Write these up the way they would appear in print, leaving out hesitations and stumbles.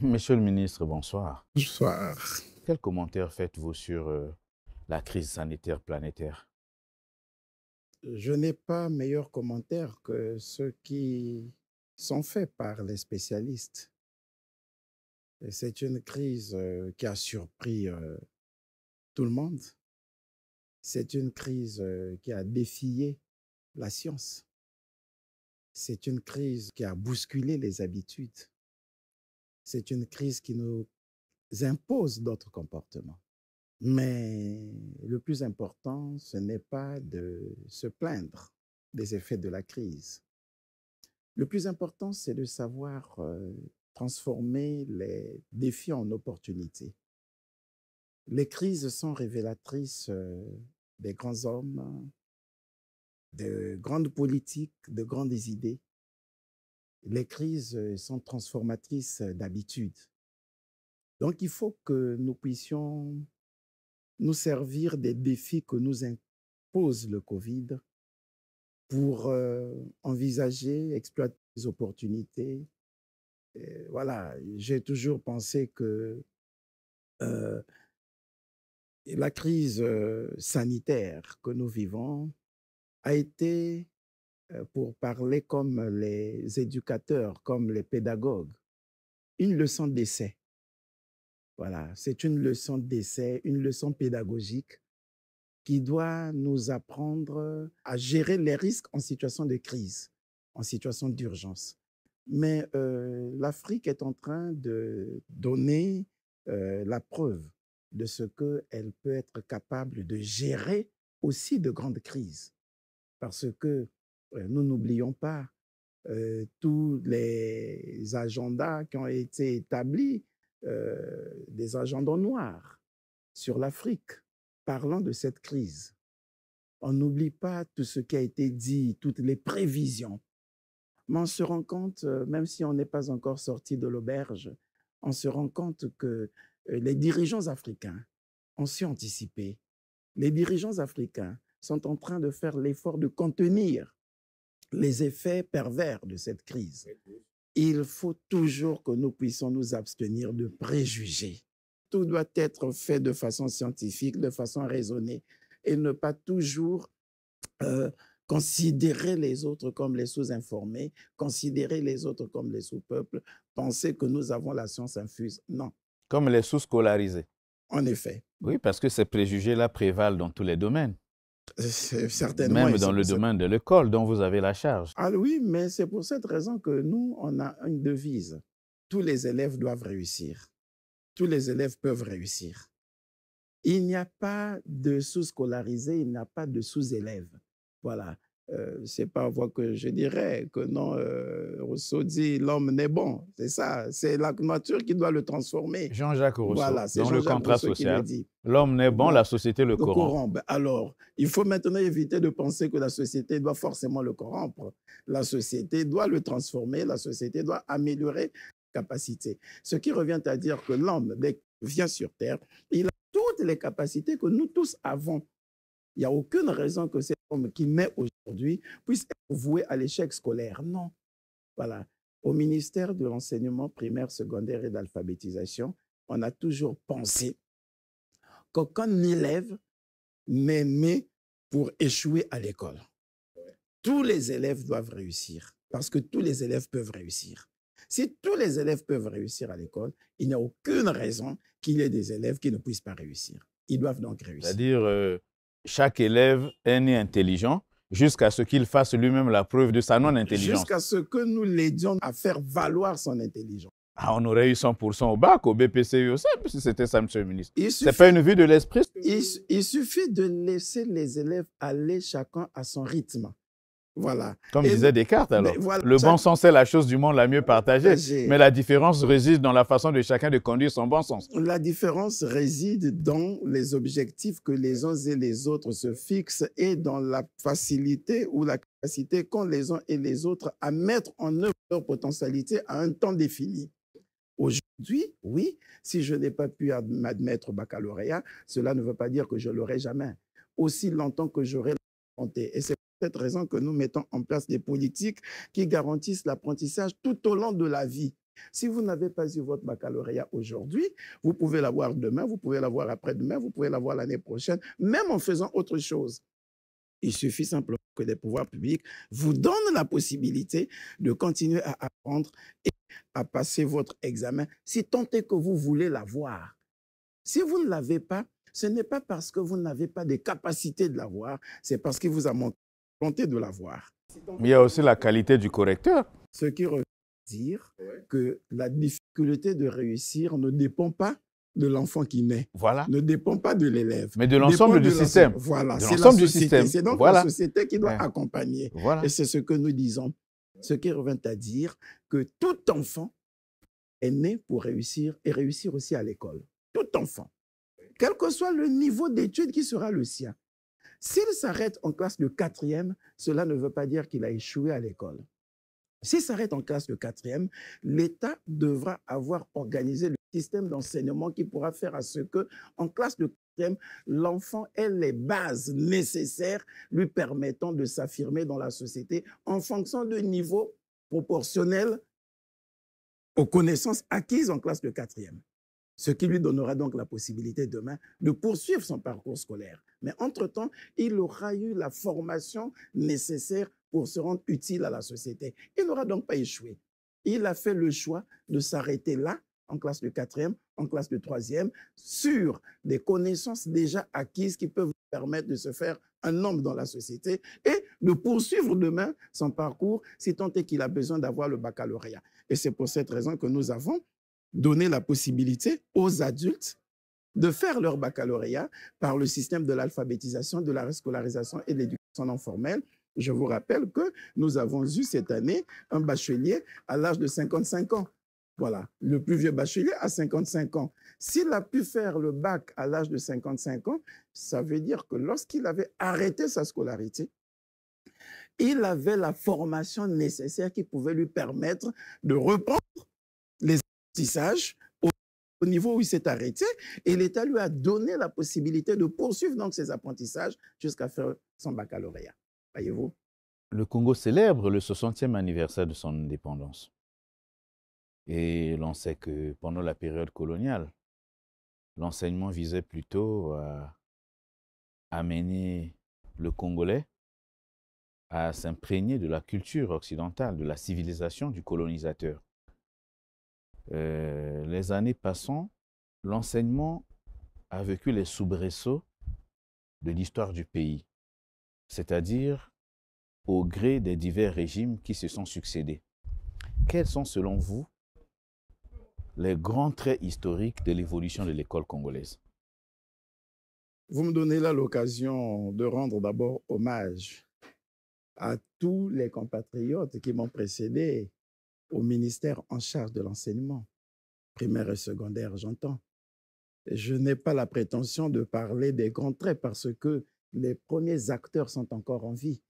Monsieur le ministre, bonsoir. Bonsoir. Quel commentaire faites-vous sur la crise sanitaire planétaire? Je n'ai pas meilleur commentaire que ceux qui sont faits par les spécialistes. Et c'est une crise qui a surpris tout le monde. C'est une crise qui a défié la science. C'est une crise qui a bousculé les habitudes. C'est une crise qui nous impose d'autres comportements. Mais le plus important, ce n'est pas de se plaindre des effets de la crise. Le plus important, c'est de savoir transformer les défis en opportunités. Les crises sont révélatrices des grands hommes, de grandes politiques, de grandes idées. Les crises sont transformatrices d'habitudes. Donc, il faut que nous puissions nous servir des défis que nous impose le Covid pour envisager, exploiter les opportunités. Et voilà, j'ai toujours pensé que la crise sanitaire que nous vivons a été, pour parler comme les éducateurs, comme les pédagogues, une leçon d'essai. Voilà, c'est une leçon d'essai, une leçon pédagogique qui doit nous apprendre à gérer les risques en situation de crise, en situation d'urgence. Mais l'Afrique est en train de donner la preuve de ce qu'elle peut être capable de gérer aussi de grandes crises. Parce que nous n'oublions pas tous les agendas qui ont été établis, des agendas noirs sur l'Afrique, parlant de cette crise. On n'oublie pas tout ce qui a été dit, toutes les prévisions. Mais on se rend compte, même si on n'est pas encore sorti de l'auberge, on se rend compte que les dirigeants africains ont su anticiper. Les dirigeants africains sont en train de faire l'effort de contenir les effets pervers de cette crise. Il faut toujours que nous puissions nous abstenir de préjugés. Tout doit être fait de façon scientifique, de façon raisonnée, et ne pas toujours considérer les autres comme les sous-informés, considérer les autres comme les sous-peuples, penser que nous avons la science infuse. Non. Comme les sous-scolarisés. En effet. Oui, parce que ces préjugés-là prévalent dans tous les domaines. Certainement. Même dans le domaine de l'école dont vous avez la charge. Ah oui, mais c'est pour cette raison que nous, on a une devise. Tous les élèves doivent réussir. Tous les élèves peuvent réussir. Il n'y a pas de sous-scolarisé, il n'y a pas de sous-élève. Voilà. C'est pas voie que je dirais que non, Rousseau dit l'homme n'est bon. C'est ça, c'est la nature qui doit le transformer. Jean-Jacques Rousseau, voilà, dans le contrat Rousseau social, l'homme n'est bon, la société le corrompt. Alors, il faut maintenant éviter de penser que la société doit forcément le corrompre. La société doit le transformer, la société doit améliorer ses capacités. Ce qui revient à dire que l'homme, dès qu'il vient sur Terre, il a toutes les capacités que nous tous avons. Il n'y a aucune raison que cet homme qui naît aujourd'hui puisse être voué à l'échec scolaire. Non. Voilà. Au ministère de l'enseignement primaire, secondaire et d'alphabétisation, on a toujours pensé qu'aucun élève n'est né pour échouer à l'école. Tous les élèves doivent réussir parce que tous les élèves peuvent réussir. Si tous les élèves peuvent réussir à l'école, il n'y a aucune raison qu'il y ait des élèves qui ne puissent pas réussir. Ils doivent donc réussir. C'est-à-dire, chaque élève est né intelligent jusqu'à ce qu'il fasse lui-même la preuve de sa non-intelligence. Jusqu'à ce que nous l'aidions à faire valoir son intelligence. Ah, on aurait eu 100% au bac, au BPCE, au CEP, si c'était ça, monsieur le ministre. Ce n'est pas une vue de l'esprit. Il suffit de laisser les élèves aller chacun à son rythme. Voilà. Comme disait Descartes, alors. Voilà, le bon sens est la chose du monde la mieux partagée. Mais la différence réside dans la façon de chacun de conduire son bon sens. La différence réside dans les objectifs que les uns et les autres se fixent et dans la facilité ou la capacité qu'ont les uns et les autres à mettre en œuvre leur potentialité à un temps défini. Aujourd'hui, oui, si je n'ai pas pu m'admettre au baccalauréat, cela ne veut pas dire que je ne l'aurai jamais. Aussi longtemps que j'aurai la volonté. Et c'est pour cette raison que nous mettons en place des politiques qui garantissent l'apprentissage tout au long de la vie. Si vous n'avez pas eu votre baccalauréat aujourd'hui, vous pouvez l'avoir demain, vous pouvez l'avoir après-demain, vous pouvez l'avoir l'année prochaine, même en faisant autre chose. Il suffit simplement que les pouvoirs publics vous donnent la possibilité de continuer à apprendre et à passer votre examen, si tant est que vous voulez l'avoir. Si vous ne l'avez pas, ce n'est pas parce que vous n'avez pas de capacité de l'avoir, c'est parce qu'il vous a manqué la volonté de l'avoir. Mais il y a aussi la qualité du correcteur. Ce qui revient à dire que la difficulté de réussir ne dépend pas de l'enfant qui naît, ne dépend pas de l'élève, mais de l'ensemble du système. Voilà, c'est l'ensemble du système. C'est donc la société qui doit accompagner. Et c'est ce que nous disons. Ce qui revient à dire que tout enfant est né pour réussir et réussir aussi à l'école. Tout enfant, quel que soit le niveau d'études qui sera le sien. S'il s'arrête en classe de 4e, cela ne veut pas dire qu'il a échoué à l'école. S'il s'arrête en classe de 4e, l'État devra avoir organisé le système d'enseignement qui pourra faire à ce que, en classe de 4e, l'enfant ait les bases nécessaires lui permettant de s'affirmer dans la société en fonction de niveau proportionnel aux connaissances acquises en classe de 4e. Ce qui lui donnera donc la possibilité demain de poursuivre son parcours scolaire. Mais entre-temps, il aura eu la formation nécessaire pour se rendre utile à la société. Il n'aura donc pas échoué. Il a fait le choix de s'arrêter là, en classe de 4e, en classe de 3e, sur des connaissances déjà acquises qui peuvent lui permettre de se faire un homme dans la société et de poursuivre demain son parcours si tant est qu'il a besoin d'avoir le baccalauréat. Et c'est pour cette raison que nous avons donné la possibilité aux adultes de faire leur baccalauréat par le système de l'alphabétisation, de la scolarisation et de l'éducation non formelle. Je vous rappelle que nous avons eu cette année un bachelier à l'âge de 55 ans. Voilà, le plus vieux bachelier à 55 ans. S'il a pu faire le bac à l'âge de 55 ans, ça veut dire que lorsqu'il avait arrêté sa scolarité, il avait la formation nécessaire qui pouvait lui permettre de reprendre les apprentissages au niveau où il s'est arrêté, et l'État lui a donné la possibilité de poursuivre donc ses apprentissages jusqu'à faire son baccalauréat. Voyez-vous? Le Congo célèbre le 60e anniversaire de son indépendance. Et l'on sait que pendant la période coloniale, l'enseignement visait plutôt à amener le Congolais à s'imprégner de la culture occidentale, de la civilisation du colonisateur. Les années passant, l'enseignement a vécu les soubresauts de l'histoire du pays, c'est-à-dire au gré des divers régimes qui se sont succédés. Quels sont, selon vous, les grands traits historiques de l'évolution de l'école congolaise? Vous me donnez là l'occasion de rendre d'abord hommage à tous les compatriotes qui m'ont précédé au ministère en charge de l'enseignement, primaire et secondaire, j'entends. Je n'ai pas la prétention de parler des grands traits parce que les premiers acteurs sont encore en vie.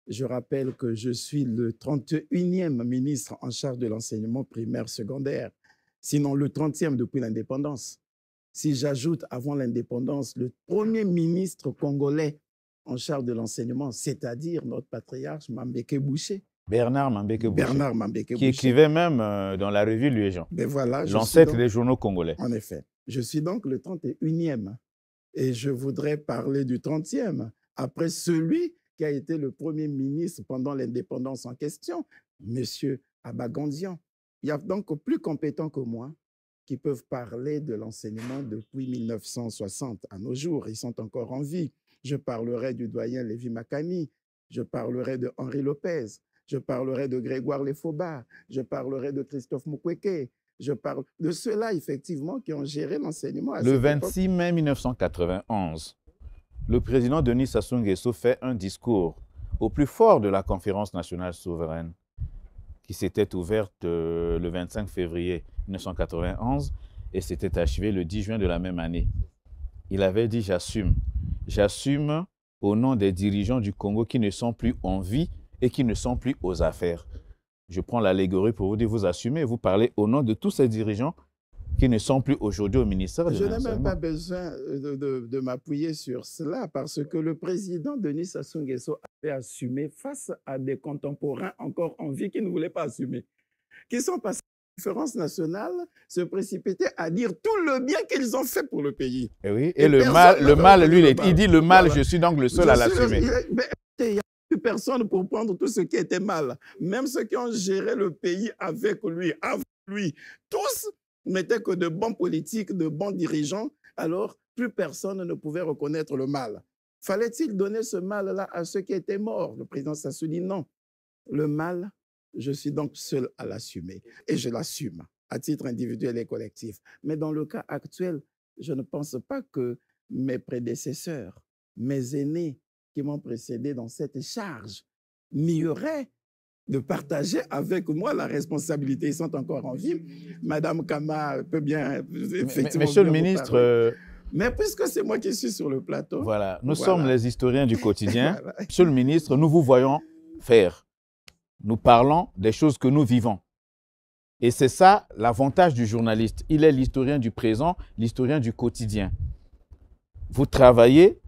Je rappelle que je suis le 31e ministre en charge de l'enseignement primaire secondaire, sinon le 30e depuis l'indépendance. Si j'ajoute avant l'indépendance le premier ministre congolais en charge de l'enseignement, c'est-à-dire notre patriarche Mambeke Boucher. Bernard Mambeke Boucher, qui écrivait même dans la revue Luéjean, voilà, l'ancêtre des journaux congolais. En effet. Je suis donc le 31e et je voudrais parler du 30e, après celui qui a été le premier ministre pendant l'indépendance en question, M. Abagandian. Il y a donc plus compétents que moi qui peuvent parler de l'enseignement depuis 1960 à nos jours. Ils sont encore en vie. Je parlerai du doyen Lévi Makani, je parlerai de Henri Lopez, je parlerai de Grégoire Lefoba, je parlerai de Christophe Mukwege. Je parle de ceux-là, effectivement, qui ont géré l'enseignement à cette époque. Le 26 mai 1991, le président Denis Sassou Nguesso fait un discours au plus fort de la conférence nationale souveraine qui s'était ouverte le 25 février 1991 et s'était achevée le 10 juin de la même année. Il avait dit « J'assume. J'assume au nom des dirigeants du Congo qui ne sont plus en vie et qui ne sont plus aux affaires. » Je prends l'allégorie pour vous dire, vous assumez, vous parlez au nom de tous ces dirigeants qui ne sont plus aujourd'hui au ministère de l'Enseignement. Je n'ai même pas besoin de m'appuyer sur cela parce que le président Denis Sassou Nguesso avait assumé face à des contemporains encore en vie qui ne voulaient pas assumer, qui sont passés conférence nationale se précipiter à dire tout le bien qu'ils ont fait pour le pays. Et oui, et le mal, lui, il dit le mal, Voilà. je suis donc le seul à l'assumer. Il n'y a plus personne pour prendre tout ce qui était mal. Même ceux qui ont géré le pays avec lui, avant lui, tous n'étaient que de bons politiques, de bons dirigeants. Alors, plus personne ne pouvait reconnaître le mal. Fallait-il donner ce mal-là à ceux qui étaient morts? Le président Sassou dit non. Le mal, je suis donc seul à l'assumer. Et je l'assume à titre individuel et collectif. Mais dans le cas actuel, je ne pense pas que mes prédécesseurs, mes aînés qui m'ont précédé dans cette charge, nieraient de partager avec moi la responsabilité. Ils sont encore en vie. Madame Kama peut bien, effectivement, Monsieur le ministre... Mais puisque c'est moi qui suis sur le plateau... Voilà, nous sommes les historiens du quotidien. Voilà. Monsieur le ministre, nous vous voyons faire. Nous parlons des choses que nous vivons. Et c'est ça l'avantage du journaliste. Il est l'historien du présent, l'historien du quotidien. Vous travaillez,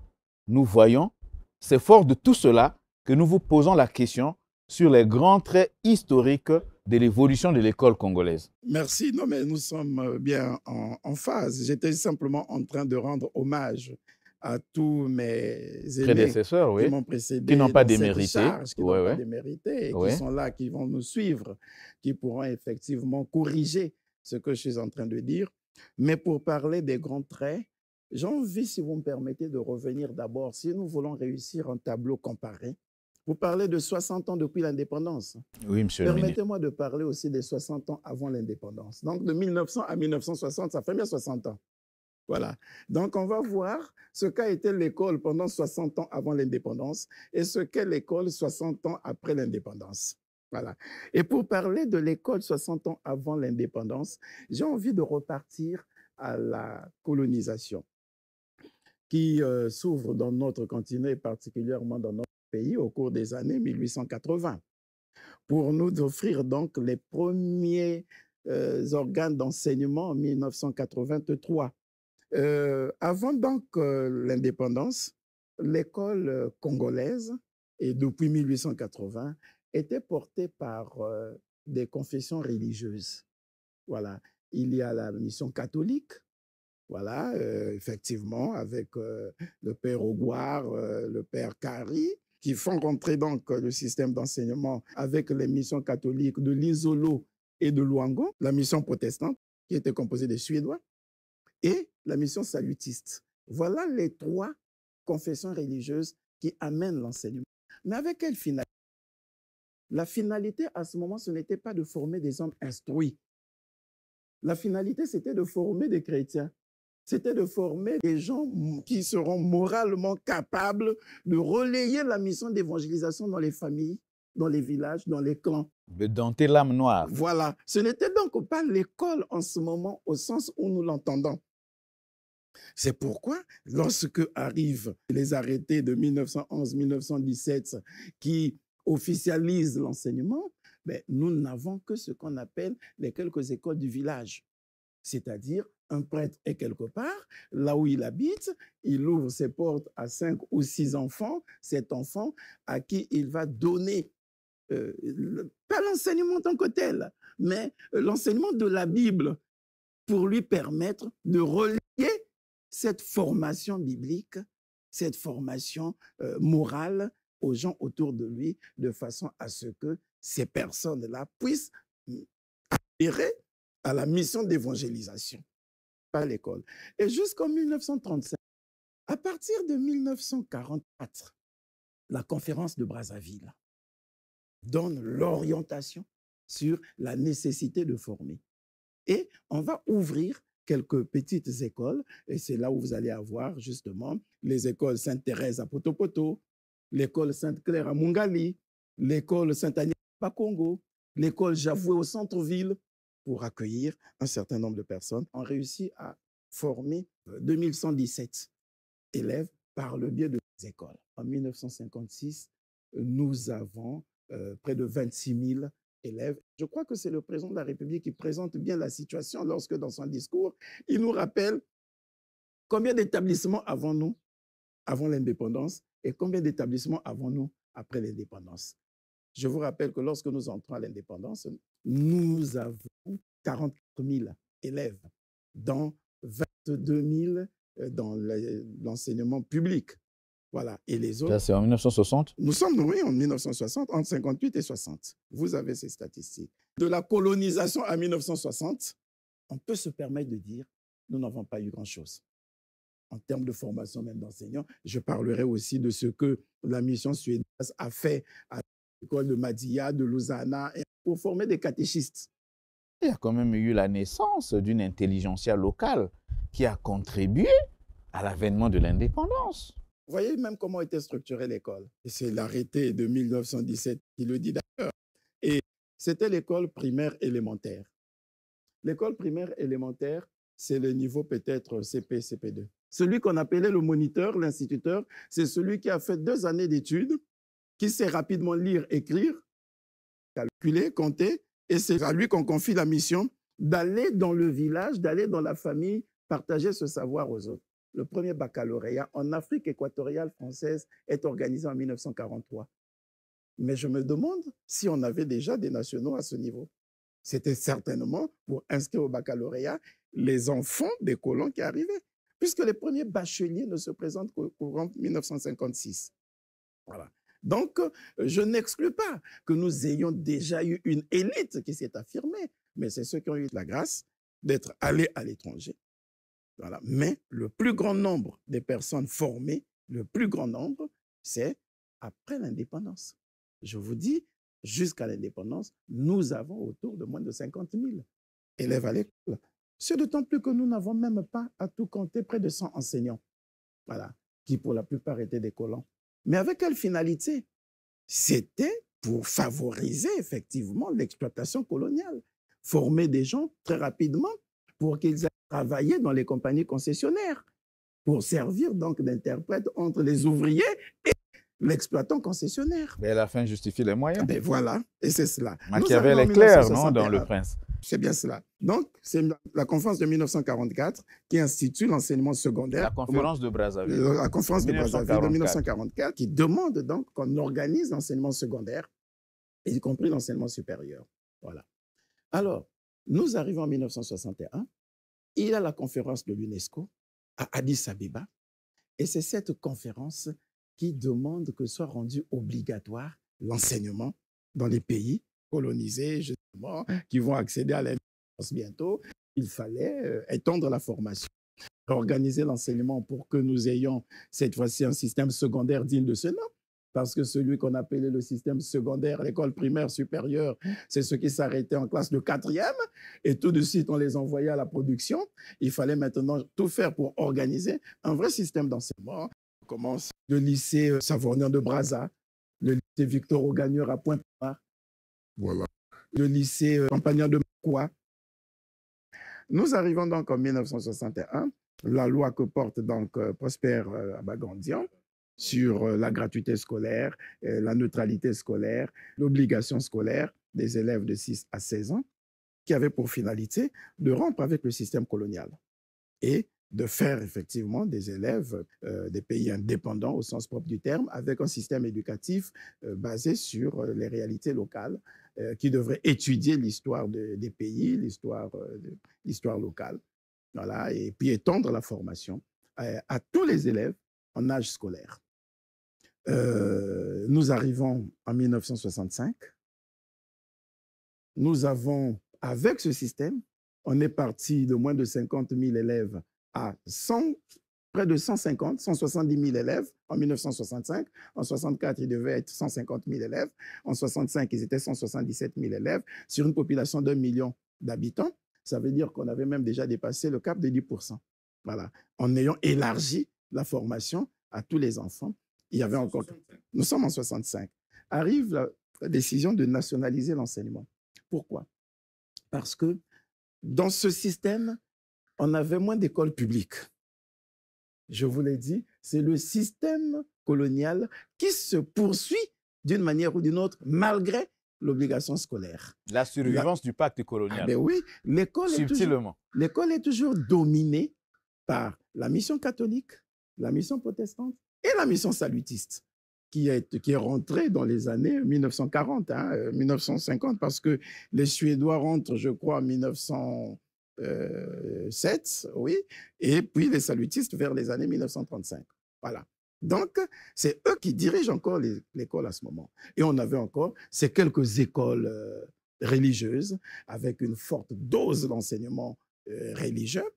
nous voyons. C'est fort de tout cela que nous vous posons la question sur les grands traits historiques de l'évolution de l'école congolaise. Merci. Non, mais nous sommes bien en phase. J'étais simplement en train de rendre hommage à tous mes prédécesseurs, qui m'ont précédé, qui n'ont pas démérité, qui n'ont pas démérité, et qui sont là, qui vont nous suivre, qui pourront effectivement corriger ce que je suis en train de dire. Mais pour parler des grands traits, j'ai envie, si vous me permettez, de revenir d'abord, si nous voulons réussir un tableau comparé. Vous parlez de 60 ans depuis l'indépendance. Oui, monsieur le ministre. Permettez-moi de parler aussi des 60 ans avant l'indépendance. Donc, de 1900 à 1960, ça fait bien 60 ans. Voilà. Donc, on va voir ce qu'a été l'école pendant 60 ans avant l'indépendance et ce qu'est l'école 60 ans après l'indépendance. Voilà. Et pour parler de l'école 60 ans avant l'indépendance, j'ai envie de repartir à la colonisation qui s'ouvre dans notre continent et particulièrement dans notre pays au cours des années 1880, pour nous offrir donc les premiers organes d'enseignement en 1983. Avant donc l'indépendance, l'école congolaise, et depuis 1880, était portée par des confessions religieuses. Voilà. Il y a la mission catholique, voilà, effectivement, avec le père Augoire, le père Kari, qui font rentrer donc le système d'enseignement avec les missions catholiques de l'Isolo et de Luango, la mission protestante, qui était composée des Suédois, et la mission salutiste. Voilà les trois confessions religieuses qui amènent l'enseignement. Mais avec quelle finalité? La finalité, à ce moment, ce n'était pas de former des hommes instruits. La finalité, c'était de former des chrétiens. C'était de former des gens qui seront moralement capables de relayer la mission d'évangélisation dans les familles, dans les villages, dans les clans. De dompter l'âme noire. Voilà. Ce n'était donc pas l'école en ce moment au sens où nous l'entendons. C'est pourquoi, lorsque arrivent les arrêtés de 1911-1917 qui officialisent l'enseignement, nous n'avons que ce qu'on appelle les quelques écoles du village. C'est-à-dire, un prêtre est quelque part, là où il habite, il ouvre ses portes à 5 ou 6 enfants, 7 enfants, à qui il va donner, pas l'enseignement en tant que tel, mais l'enseignement de la Bible pour lui permettre de relier cette formation biblique, cette formation morale aux gens autour de lui, de façon à ce que ces personnes-là puissent adhérer à la mission d'évangélisation par l'école. Et jusqu'en 1935, à partir de 1944, la conférence de Brazzaville donne l'orientation sur la nécessité de former. Et on va ouvrir quelques petites écoles, et c'est là où vous allez avoir justement les écoles Sainte-Thérèse à Potopoto, l'école Sainte-Claire à Mungali, l'école Sainte-Agnès à Congo, l'école Javoué au centre-ville, pour accueillir un certain nombre de personnes. On réussit à former 2117 élèves par le biais de ces écoles. En 1956, nous avons près de 26 000 élèves. Je crois que c'est le président de la République qui présente bien la situation lorsque, dans son discours, il nous rappelle combien d'établissements avons-nous avant l'indépendance et combien d'établissements avons-nous après l'indépendance. Je vous rappelle que lorsque nous entrons à l'indépendance, nous avons 44 000 élèves, dont 22 000 dans l'enseignement public. Voilà. Et les autres... Ça, c'est en 1960? Nous sommes, oui, en 1960, entre 58 et 60. Vous avez ces statistiques. De la colonisation à 1960, on peut se permettre de dire nous n'avons pas eu grand-chose. En termes de formation même d'enseignants, je parlerai aussi de ce que la mission suédoise a fait à l'école de Madia, de Lausanne, pour former des catéchistes. Il y a quand même eu la naissance d'une intelligentsia locale qui a contribué à l'avènement de l'indépendance. Vous voyez même comment était structurée l'école. Et c'est l'arrêté de 1917 qui le dit d'ailleurs. Et c'était l'école primaire élémentaire. L'école primaire élémentaire, c'est le niveau peut-être CP, CP2. Celui qu'on appelait le moniteur, l'instituteur, c'est celui qui a fait 2 années d'études, qui sait rapidement lire, écrire, calculer, compter, et c'est à lui qu'on confie la mission d'aller dans le village, d'aller dans la famille, partager ce savoir aux autres. Le premier baccalauréat en Afrique équatoriale française est organisé en 1943. Mais je me demande si on avait déjà des nationaux à ce niveau. C'était certainement pour inscrire au baccalauréat les enfants des colons qui arrivaient, puisque les premiers bacheliers ne se présentent qu'au courant 1956. Voilà. Donc, je n'exclus pas que nous ayons déjà eu une élite qui s'est affirmée, mais c'est ceux qui ont eu la grâce d'être allés à l'étranger. Voilà. Mais le plus grand nombre des personnes formées, le plus grand nombre, c'est après l'indépendance. Je vous dis, jusqu'à l'indépendance, nous avons autour de moins de 50 000 élèves à l'école. C'est d'autant plus que nous n'avons même pas à tout compter près de 100 enseignants, voilà, qui pour la plupart étaient des colons. Mais avec quelle finalité? C'était pour favoriser effectivement l'exploitation coloniale, former des gens très rapidement pour qu'ils aillent travailler dans les compagnies concessionnaires, pour servir donc d'interprète entre les ouvriers et l'exploitant concessionnaire. Mais la fin justifie les moyens. Ben voilà, et c'est cela. Machiavel est clair, non, dans Le Prince. C'est bien cela. Donc, c'est la conférence de 1944 qui institue l'enseignement secondaire. La conférence de Brazzaville. La conférence de Brazzaville de 1944 qui demande donc qu'on organise l'enseignement secondaire, y compris l'enseignement supérieur. Voilà. Alors, nous arrivons en 1961. Il y a la conférence de l'UNESCO à Addis Abeba. Et c'est cette conférence qui demande que soit rendu obligatoire l'enseignement dans les pays colonisés, justement, qui vont accéder à l'indépendance bientôt. Il fallait étendre la formation, organiser l'enseignement pour que nous ayons cette fois-ci un système secondaire digne de ce nom. Parce que celui qu'on appelait le système secondaire, l'école primaire supérieure, c'est ceux qui s'arrêtaient en classe de 4e et tout de suite on les envoyait à la production. Il fallait maintenant tout faire pour organiser un vrai système d'enseignement. On commence le lycée Savournien de Brazza, le lycée Victor Augagneur à Pointe-Noire, voilà, le lycée Campagnard de Makoua. Nous arrivons donc en 1961, la loi que porte donc Prosper Abagandian sur la gratuité scolaire, la neutralité scolaire, l'obligation scolaire des élèves de 6 à 16 ans, qui avait pour finalité de rompre avec le système colonial et de faire effectivement des élèves des pays indépendants au sens propre du terme, avec un système éducatif basé sur les réalités locales, qui devrait étudier l'histoire des pays, l'histoire locale, voilà, et puis étendre la formation à tous les élèves en âge scolaire. Nous arrivons en 1965. Nous avons, avec ce système, on est parti de moins de 50 000 élèves à près de 150, 170 000 élèves en 1965. En 1964, il devait être 150 000 élèves. En 1965, ils étaient 177 000 élèves sur une population d'1 million d'habitants. Ça veut dire qu'on avait même déjà dépassé le cap de 10%. Voilà. En ayant élargi la formation à tous les enfants. Il y avait encore... Nous sommes en 65. Arrive la décision de nationaliser l'enseignement. Pourquoi? Parce que dans ce système, on avait moins d'écoles publiques. Je vous l'ai dit, c'est le système colonial qui se poursuit d'une manière ou d'une autre, malgré l'obligation scolaire. La survivance du pacte colonial. Ah ben oui, l'école est toujours dominée par la mission catholique, la mission protestante et la mission salutiste. qui est rentré dans les années 1940, 1950, parce que les Suédois rentrent, je crois, en 1907, oui, et puis les salutistes vers les années 1935. Voilà. Donc, c'est eux qui dirigent encore l'école à ce moment. Et on avait encore ces quelques écoles religieuses avec une forte dose d'enseignement religieux.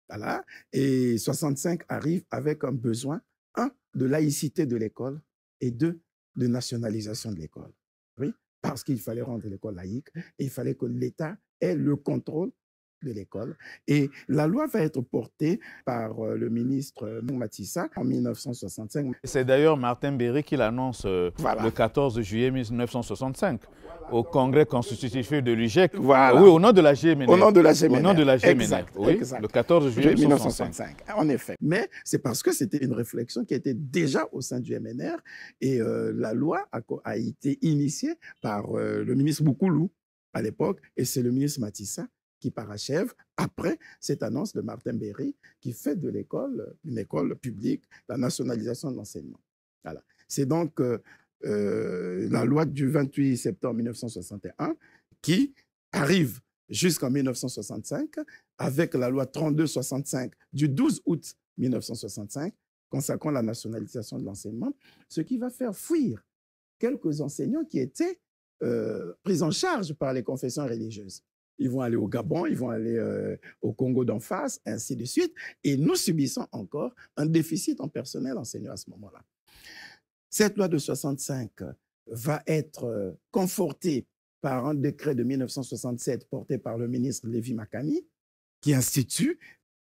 Voilà. Et 65 arrive avec un besoin, un, de laïcité de l'école et deux, de nationalisation de l'école. Oui, parce qu'il fallait rendre l'école laïque et il fallait que l'État ait le contrôle de l'école. Et la loi va être portée par le ministre Matissa en 1965. C'est d'ailleurs Martin Berry qui l'annonce Voilà. le 14 juillet 1965 au congrès constitutif de l'UJEC. Voilà. Oui, au nom de la GMNF. Au nom de la GMNF. Au nom de la GMNF, exact, oui, exact. le 14 juillet 1965. En effet. Mais c'est parce que c'était une réflexion qui était déjà au sein du MNR et la loi a été initiée par le ministre Boukoulou à l'époque et c'est le ministre Matissa qui parachève après cette annonce de Martin Berry qui fait de l'école une école publique, la nationalisation de l'enseignement. Voilà. C'est donc la loi du 28 septembre 1961 qui arrive jusqu'en 1965 avec la loi 3265 du 12 août 1965 consacrant la nationalisation de l'enseignement, ce qui va faire fuir quelques enseignants qui étaient pris en charge par les confessions religieuses. Ils vont aller au Gabon, ils vont aller au Congo d'en face, ainsi de suite. Et nous subissons encore un déficit en personnel enseignant à ce moment-là. Cette loi de 65 va être confortée par un décret de 1967 porté par le ministre Lévy-Makani qui institue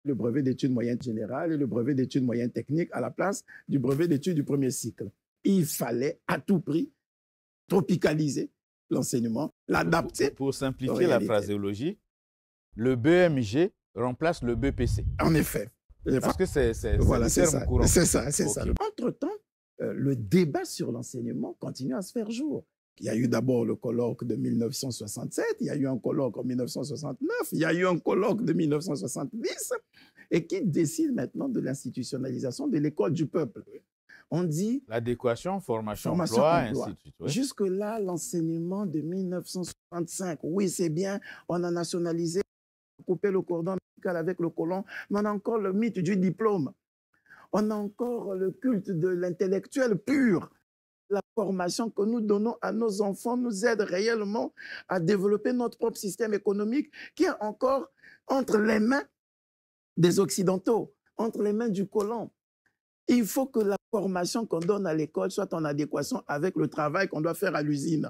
le brevet d'études moyennes générales et le brevet d'études moyennes techniques à la place du brevet d'études du premier cycle. Il fallait à tout prix tropicaliser l'enseignement, l'adapter. Pour simplifier la phraséologie, le BMG remplace le BPC. En effet. Parce que c'est voilà, le terme courant. C'est ça, c'est ça. Entre-temps, le débat sur l'enseignement continue à se faire jour. Il y a eu d'abord le colloque de 1967, il y a eu un colloque en 1969, il y a eu un colloque de 1970, et qui décide maintenant de l'institutionnalisation de l'école du peuple. On dit... L'adéquation, formation, emploi, ainsi de suite. Oui. Jusque-là, l'enseignement de 1965, oui, c'est bien, on a nationalisé, on a coupé le cordon ombilical avec le colon, mais on a encore le mythe du diplôme. On a encore le culte de l'intellectuel pur. La formation que nous donnons à nos enfants nous aide réellement à développer notre propre système économique qui est encore entre les mains des Occidentaux, entre les mains du colon. Il faut que la formation qu'on donne à l'école soit en adéquation avec le travail qu'on doit faire à l'usine.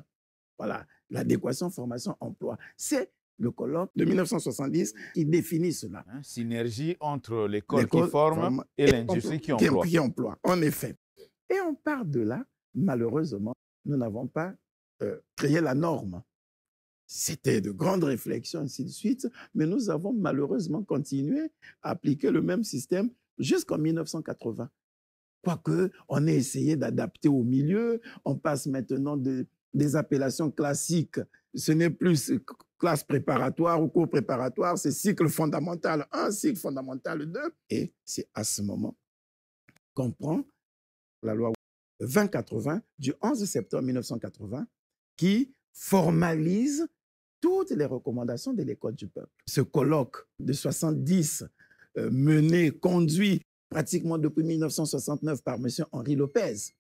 Voilà, l'adéquation formation-emploi. C'est le colloque de 1970 qui définit cela. Synergie entre l'école qui forme et l'industrie qui emploie. Qui emploie, en effet. Et on part de là, malheureusement, nous n'avons pas créé la norme. C'était de grandes réflexions, ainsi de suite, mais nous avons malheureusement continué à appliquer le même système jusqu'en 1980. Quoique, on ait essayé d'adapter au milieu, on passe maintenant des appellations classiques. Ce n'est plus classe préparatoire ou cours préparatoire, c'est cycle fondamental 1, cycle fondamental 2. Et c'est à ce moment qu'on prend la loi 2080 du 11 septembre 1980 qui formalise toutes les recommandations de l'école du peuple. Ce colloque de 70 mené, conduit pratiquement depuis 1969 par M. Henri Lopez,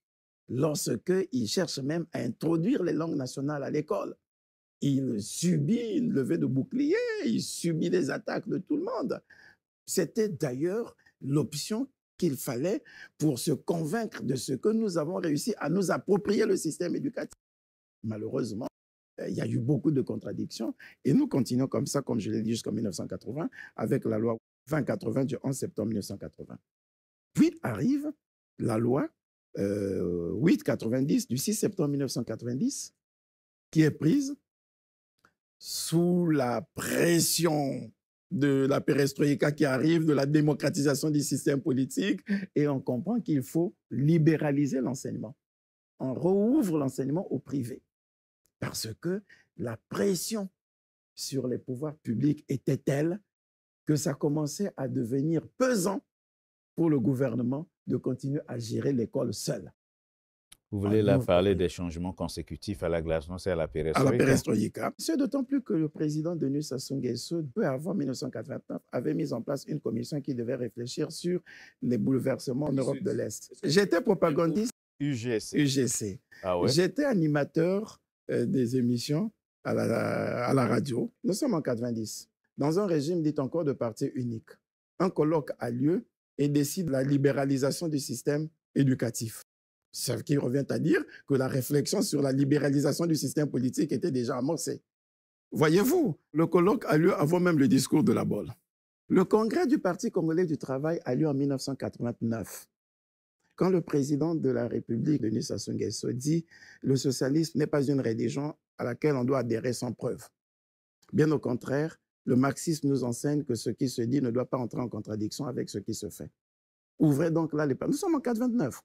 lorsqu'il cherche même à introduire les langues nationales à l'école. Il subit une levée de bouclier, il subit les attaques de tout le monde. C'était d'ailleurs l'option qu'il fallait pour se convaincre de ce que nous avons réussi à nous approprier le système éducatif. Malheureusement, il y a eu beaucoup de contradictions et nous continuons comme ça, comme je l'ai dit, jusqu'en 1980, avec la loi 2080 du 11 septembre 1980. Puis arrive la loi 890 du 6 septembre 1990 qui est prise sous la pression de la perestroïka qui arrive, de la démocratisation du système politique, et on comprend qu'il faut libéraliser l'enseignement. On rouvre l'enseignement au privé parce que la pression sur les pouvoirs publics était telle que ça commençait à devenir pesant pour le gouvernement de continuer à gérer l'école seule. Vous en voulez là parler oui, des changements consécutifs à la glasnost et à la à la perestroïka? perestroïka. C'est d'autant plus que le président Denis Sassou Nguesso, peu avant 1989, avait mis en place une commission qui devait réfléchir sur les bouleversements en Europe de l'Est. J'étais propagandiste UGC. UGC. Ah ouais? J'étais animateur des émissions à la radio. Nous sommes en 90, dans un régime dit encore de parti unique. Un colloque a lieu et décide la libéralisation du système éducatif. Ce qui revient à dire que la réflexion sur la libéralisation du système politique était déjà amorcée. Voyez-vous, le colloque a lieu avant même le discours de la Bolle. Le congrès du Parti congolais du travail a lieu en 1989. Quand le président de la République, Denis Sassou Nguesso, dit « Le socialisme n'est pas une religion à laquelle on doit adhérer sans preuve ». Bien au contraire, le marxisme nous enseigne que ce qui se dit ne doit pas entrer en contradiction avec ce qui se fait. Ouvrez donc là les portes. Nous sommes en 89.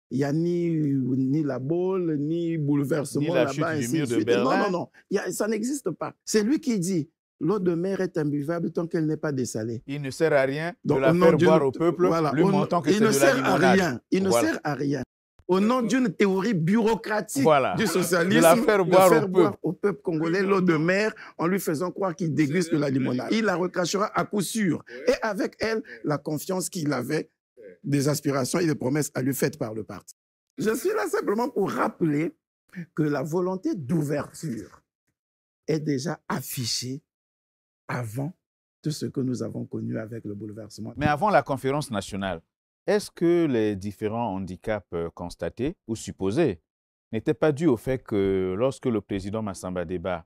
Il n'y a ni la Bolle, ni bouleversement là-bas, Ni la chute du mur de suite. Berlin. Non. Ça n'existe pas. C'est lui qui dit l'eau de mer est imbuvable tant qu'elle n'est pas dessalée. Il ne sert à rien Donc, de la faire boire au peuple, voilà, lui montrant que c'est il ne de la sert à limonade. rien. Il ne Voilà. sert à rien. Au nom d'une théorie bureaucratique Voilà. du socialisme, De la faire boire au peuple congolais l'eau de mer en lui faisant croire qu'il déguste de la limonade. Il la recrachera à coup sûr. Et avec elle, la confiance qu'il avait des aspirations et des promesses à lui faites par le parti. Je suis là simplement pour rappeler que la volonté d'ouverture est déjà affichée avant tout ce que nous avons connu avec le bouleversement. Mais avant la conférence nationale, est-ce que les différents handicaps constatés ou supposés n'étaient pas dus au fait que lorsque le président Massamba Deba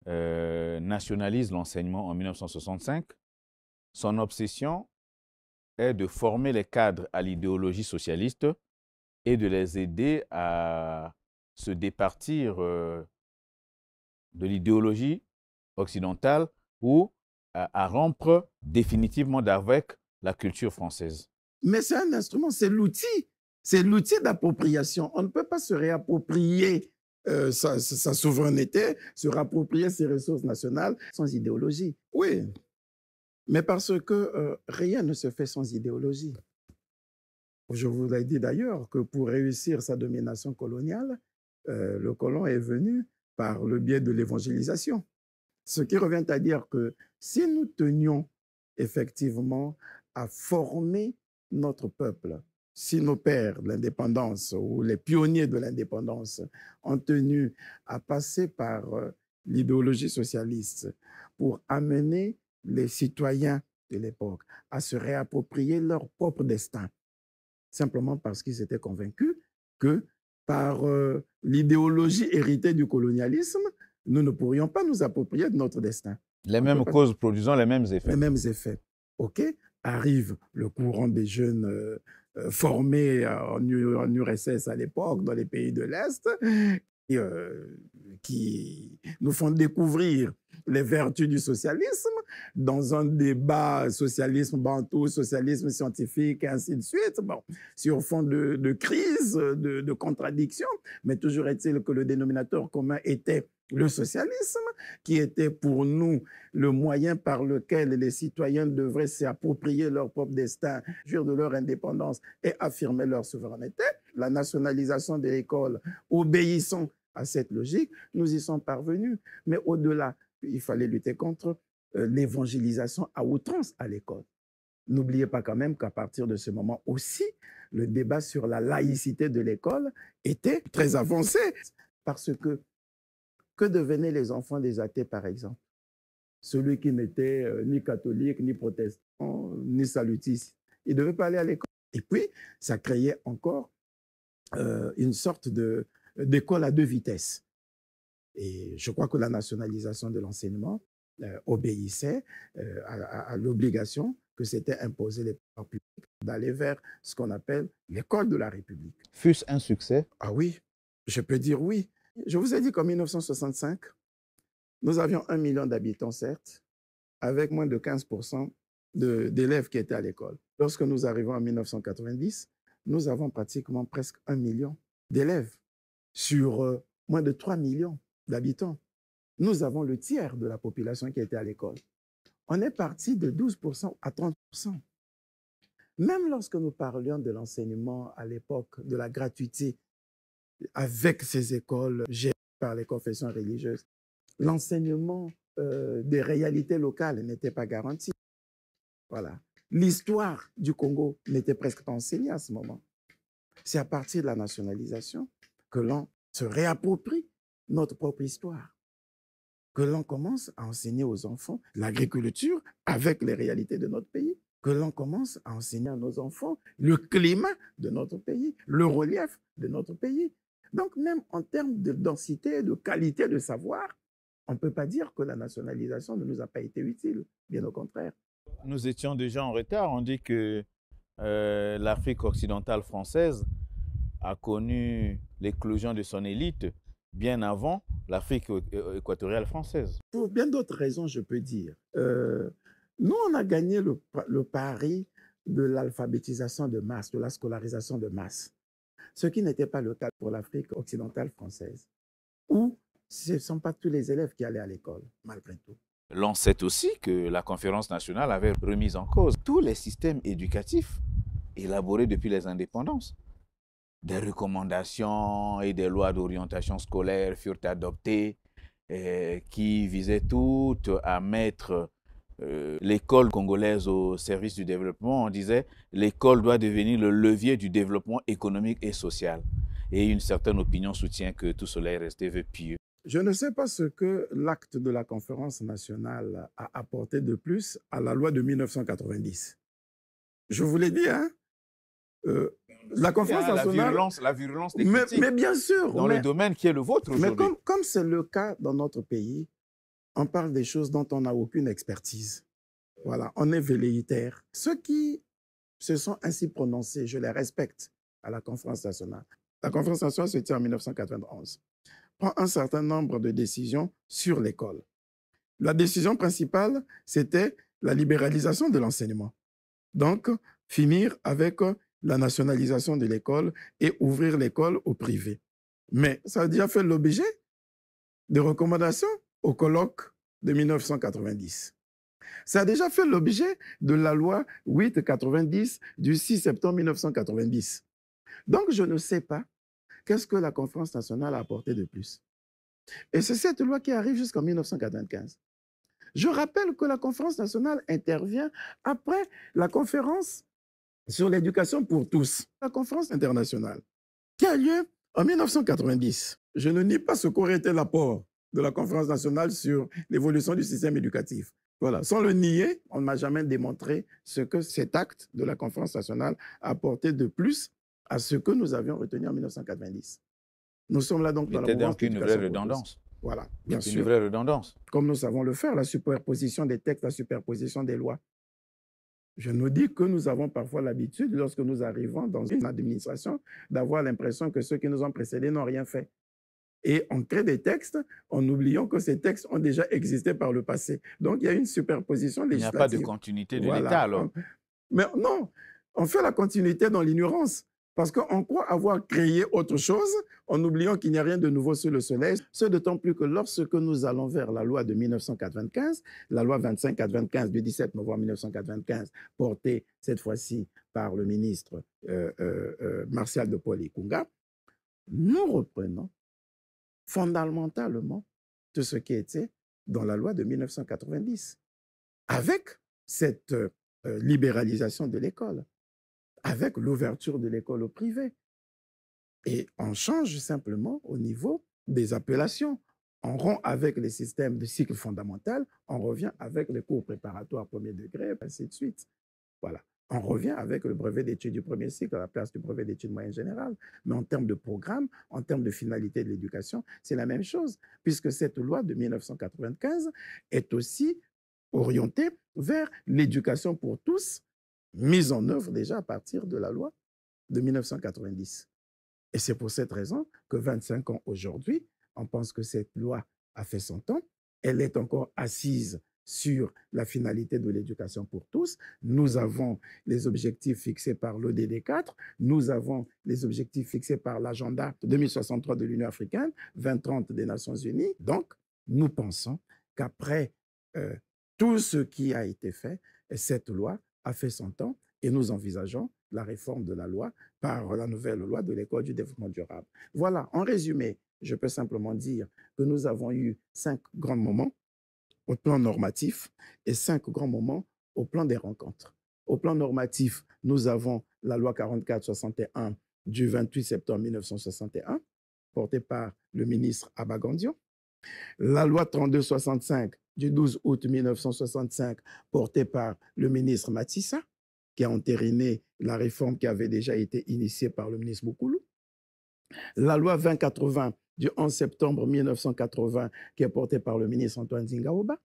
nationalise l'enseignement en 1965, son obsession est de former les cadres à l'idéologie socialiste et de les aider à se départir de l'idéologie occidentale ou à rompre définitivement avec la culture française? Mais c'est un instrument, c'est l'outil d'appropriation. On ne peut pas se réapproprier sa souveraineté, se réapproprier ses ressources nationales sans idéologie. Oui, mais parce que rien ne se fait sans idéologie. Je vous l'ai dit d'ailleurs que pour réussir sa domination coloniale, le colon est venu par le biais de l'évangélisation. Ce qui revient à dire que si nous tenions effectivement à former notre peuple, si nos pères de l'indépendance ou les pionniers de l'indépendance ont tenu à passer par l'idéologie socialiste pour amener les citoyens de l'époque à se réapproprier leur propre destin, simplement parce qu'ils étaient convaincus que par l'idéologie héritée du colonialisme, nous ne pourrions pas nous approprier de notre destin. Les mêmes causes produisant les mêmes effets. Les mêmes effets. OK. Arrive le courant des jeunes formés en URSS à l'époque, dans les pays de l'Est, qui nous font découvrir les vertus du socialisme dans un débat socialisme bantou, socialisme scientifique, et ainsi de suite, bon, sur fond de crise, de contradiction, mais toujours est-il que le dénominateur commun était le socialisme, qui était pour nous le moyen par lequel les citoyens devraient s'approprier leur propre destin, jouir de leur indépendance et affirmer leur souveraineté. La nationalisation de l'école, obéissant à cette logique, nous y sommes parvenus. Mais au-delà, il fallait lutter contre l'évangélisation à outrance à l'école. N'oubliez pas quand même qu'à partir de ce moment aussi, le débat sur la laïcité de l'école était très avancé, parce que devenaient les enfants des athées, par exemple? Celui qui n'était ni catholique, ni protestant, ni salutiste. Il ne devait pas aller à l'école. Et puis, ça créait encore une sorte d'école à deux vitesses. Et je crois que la nationalisation de l'enseignement obéissait à l'obligation que s'était imposée les pouvoirs publics d'aller vers ce qu'on appelle l'école de la République. Fut-ce un succès? Ah oui, je peux dire oui. Je vous ai dit qu'en 1965, nous avions 1 million d'habitants, certes, avec moins de 15% d'élèves qui étaient à l'école. Lorsque nous arrivons en 1990, nous avons pratiquement presque 1 million d'élèves sur moins de 3 millions d'habitants. Nous avons le tiers de la population qui était à l'école. On est parti de 12% à 30%. Même lorsque nous parlions de l'enseignement à l'époque, de la gratuité, avec ces écoles gérées par les confessions religieuses, l'enseignement des réalités locales n'était pas garanti. Voilà. L'histoire du Congo n'était presque pas enseignée à ce moment. C'est à partir de la nationalisation que l'on se réapproprie notre propre histoire, que l'on commence à enseigner aux enfants l'agriculture avec les réalités de notre pays, que l'on commence à enseigner à nos enfants le climat de notre pays, le relief de notre pays. Donc même en termes de densité, de qualité de savoir, on ne peut pas dire que la nationalisation ne nous a pas été utile, bien au contraire. Nous étions déjà en retard. On dit que l'Afrique occidentale française a connu l'éclosion de son élite bien avant l'Afrique équatoriale française. Pour bien d'autres raisons, je peux dire. Nous, on a gagné le pari de l'alphabétisation de masse, de la scolarisation de masse, ce qui n'était pas le cas pour l'Afrique occidentale française, où ce ne sont pas tous les élèves qui allaient à l'école, malgré tout. L'on sait aussi que la conférence nationale avait remis en cause tous les systèmes éducatifs élaborés depuis les indépendances. Des recommandations et des lois d'orientation scolaire furent adoptées qui visaient toutes à mettre l'école congolaise au service du développement. On disait l'école doit devenir le levier du développement économique et social. Et une certaine opinion soutient que tout cela est resté vœu pieux. Je ne sais pas ce que l'acte de la conférence nationale a apporté de plus à la loi de 1990. Je vous l'ai dit, hein, la conférence nationale... La virulence des critiques mais bien sûr. Dans le domaine qui est le vôtre aujourd'hui. Mais comme c'est le cas dans notre pays, on parle des choses dont on n'a aucune expertise. Voilà, on est velléitaire. Ceux qui se sont ainsi prononcés, je les respecte à la conférence nationale. La conférence nationale se tient en 1991. Prend un certain nombre de décisions sur l'école. La décision principale, c'était la libéralisation de l'enseignement. Donc, finir avec la nationalisation de l'école et ouvrir l'école au privé. Mais ça a déjà fait l'objet de recommandations au colloque de 1990. Ça a déjà fait l'objet de la loi 890 du 6 septembre 1990. Donc, je ne sais pas qu'est-ce que la conférence nationale a apporté de plus. Et c'est cette loi qui arrive jusqu'en 1995. Je rappelle que la conférence nationale intervient après la conférence sur l'éducation pour tous, la conférence internationale, qui a lieu en 1990. Je ne nie pas ce qu'aurait été l'apport de la conférence nationale sur l'évolution du système éducatif. Voilà. Sans le nier, on ne m'a jamais démontré ce que cet acte de la conférence nationale a apporté de plus à ce que nous avions retenu en 1990. Nous sommes là donc dans la mouvance une vraie redondance. Voilà, bien sûr. Une vraie redondance. Comme nous savons le faire, la superposition des textes, la superposition des lois. Je nous dis que nous avons parfois l'habitude, lorsque nous arrivons dans une administration, d'avoir l'impression que ceux qui nous ont précédés n'ont rien fait. Et on crée des textes en oubliant que ces textes ont déjà existé par le passé. Donc, il y a une superposition législative. Il n'y a pas de continuité de l'État, alors. Mais non, on fait la continuité dans l'ignorance. Parce qu'on croit avoir créé autre chose en oubliant qu'il n'y a rien de nouveau sous le soleil. Ce d'autant plus que lorsque nous allons vers la loi de 1995, la loi 25-425 du 17 novembre 1995, portée cette fois-ci par le ministre Martial de Paul Ikunga, nous reprenons fondamentalement tout ce qui était dans la loi de 1990, avec cette libéralisation de l'école, avec l'ouverture de l'école au privé. Et on change simplement au niveau des appellations. On rompt avec les systèmes de cycle fondamental, on revient avec les cours préparatoires premier degré, ainsi de suite. Voilà. On revient avec le brevet d'études du premier cycle à la place du brevet d'études moyennes générales. Mais en termes de programme, en termes de finalité de l'éducation, c'est la même chose, puisque cette loi de 1995 est aussi orientée vers l'éducation pour tous, mise en œuvre déjà à partir de la loi de 1990. Et c'est pour cette raison que 25 ans aujourd'hui, on pense que cette loi a fait son temps. Elle est encore assise sur la finalité de l'éducation pour tous. Nous avons les objectifs fixés par l'ODD 4, nous avons les objectifs fixés par l'agenda 2063 de l'Union africaine, 2030 des Nations unies. Donc, nous pensons qu'après tout ce qui a été fait, cette loi a fait son temps Et nous envisageons la réforme de la loi par la nouvelle loi de l'École du développement durable. Voilà, en résumé, je peux simplement dire que nous avons eu 5 grands moments au plan normatif et 5 grands moments au plan des rencontres. Au plan normatif, nous avons la loi 44-61 du 28 septembre 1961, portée par le ministre Abba Gandian. La loi 32-65 du 12 août 1965, portée par le ministre Matissa, qui a entériné la réforme qui avait déjà été initiée par le ministre Boukoulou. La loi 2080 du 11 septembre 1980, qui est portée par le ministre Antoine Zingaoba.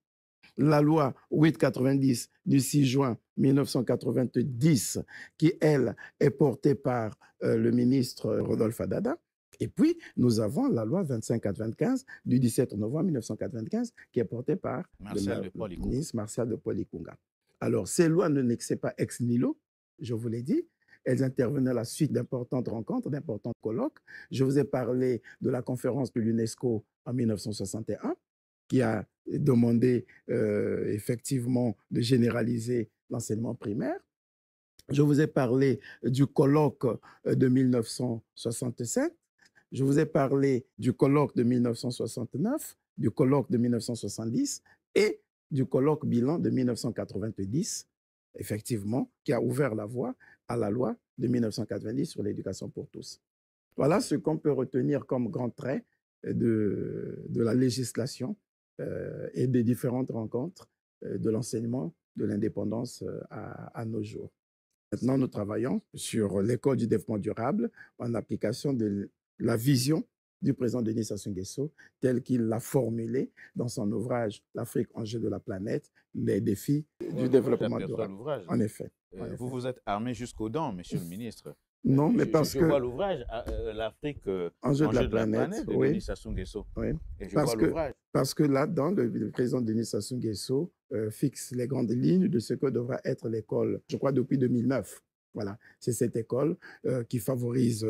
La loi 890 du 6 juin 1990, qui, elle, est portée par le ministre Rodolphe Adada. Et puis, nous avons la loi 25-425 du 17 novembre 1995, qui est portée par le ministre Martial de Paul Ikunga. Alors, ces lois ne naissaient pas ex nihilo, je vous l'ai dit. Elles intervenaient à la suite d'importantes rencontres, d'importants colloques. Je vous ai parlé de la conférence de l'UNESCO en 1961, qui a demandé effectivement de généraliser l'enseignement primaire. Je vous ai parlé du colloque de 1967. Je vous ai parlé du colloque de 1969, du colloque de 1970 et du colloque bilan de 1990, effectivement, qui a ouvert la voie à la loi de 1990 sur l'éducation pour tous. Voilà ce qu'on peut retenir comme grand trait de la législation et des différentes rencontres de l'enseignement de l'indépendance à nos jours. Maintenant, nous travaillons sur l'école du développement durable en application de la vision du président Denis Sassou Nguesso, tel qu'il l'a formulée dans son ouvrage « L'Afrique, enjeu de la planète, les défis du développement durable ». En effet. Vous vous êtes armé jusqu'aux dents, monsieur le ministre. Non, mais parce que... Je vois l'ouvrage « L'Afrique, enjeu de la planète » de Denis Sassou Nguesso. Oui. Et je vois l'ouvrage. Parce que là-dedans, le président Denis Sassou Nguesso fixe les grandes lignes de ce que devra être l'école, je crois, depuis 2009. Voilà, c'est cette école qui favorise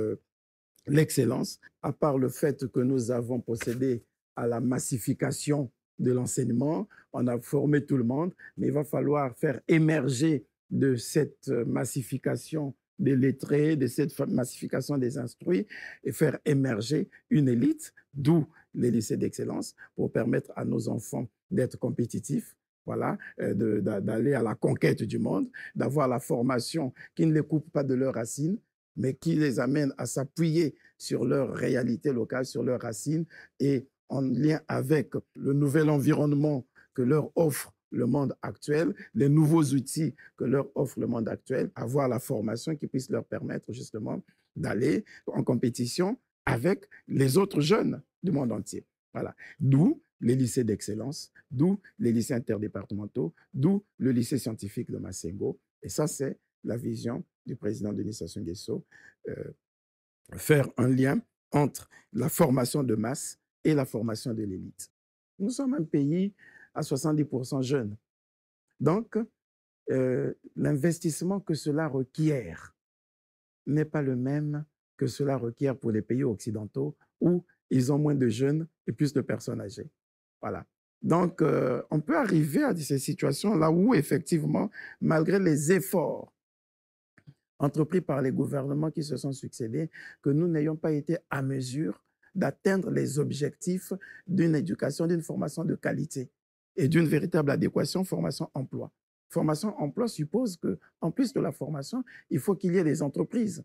l'excellence, à part le fait que nous avons procédé à la massification de l'enseignement, on a formé tout le monde, mais il va falloir faire émerger de cette massification des lettrés, de cette massification des instruits, et faire émerger une élite, d'où les lycées d'excellence, pour permettre à nos enfants d'être compétitifs, voilà, d'aller à la conquête du monde, d'avoir la formation qui ne les coupe pas de leurs racines, mais qui les amène à s'appuyer sur leur réalité locale, sur leurs racines, et en lien avec le nouvel environnement que leur offre le monde actuel, les nouveaux outils que leur offre le monde actuel, avoir la formation qui puisse leur permettre justement d'aller en compétition avec les autres jeunes du monde entier. Voilà. D'où les lycées d'excellence, d'où les lycées interdépartementaux, d'où le lycée scientifique de Massengo. Et ça, c'est la vision du président Denis Sassou Nguesso, faire un lien entre la formation de masse et la formation de l'élite. Nous sommes un pays à 70% jeunes. Donc, l'investissement que cela requiert n'est pas le même que cela requiert pour les pays occidentaux où ils ont moins de jeunes et plus de personnes âgées. Voilà. Donc, on peut arriver à ces situations-là où, effectivement, malgré les efforts entrepris par les gouvernements qui se sont succédés, que nous n'ayons pas été à mesure d'atteindre les objectifs d'une éducation, d'une formation de qualité et d'une véritable adéquation formation-emploi. Formation-emploi suppose qu'en plus de la formation, il faut qu'il y ait des entreprises.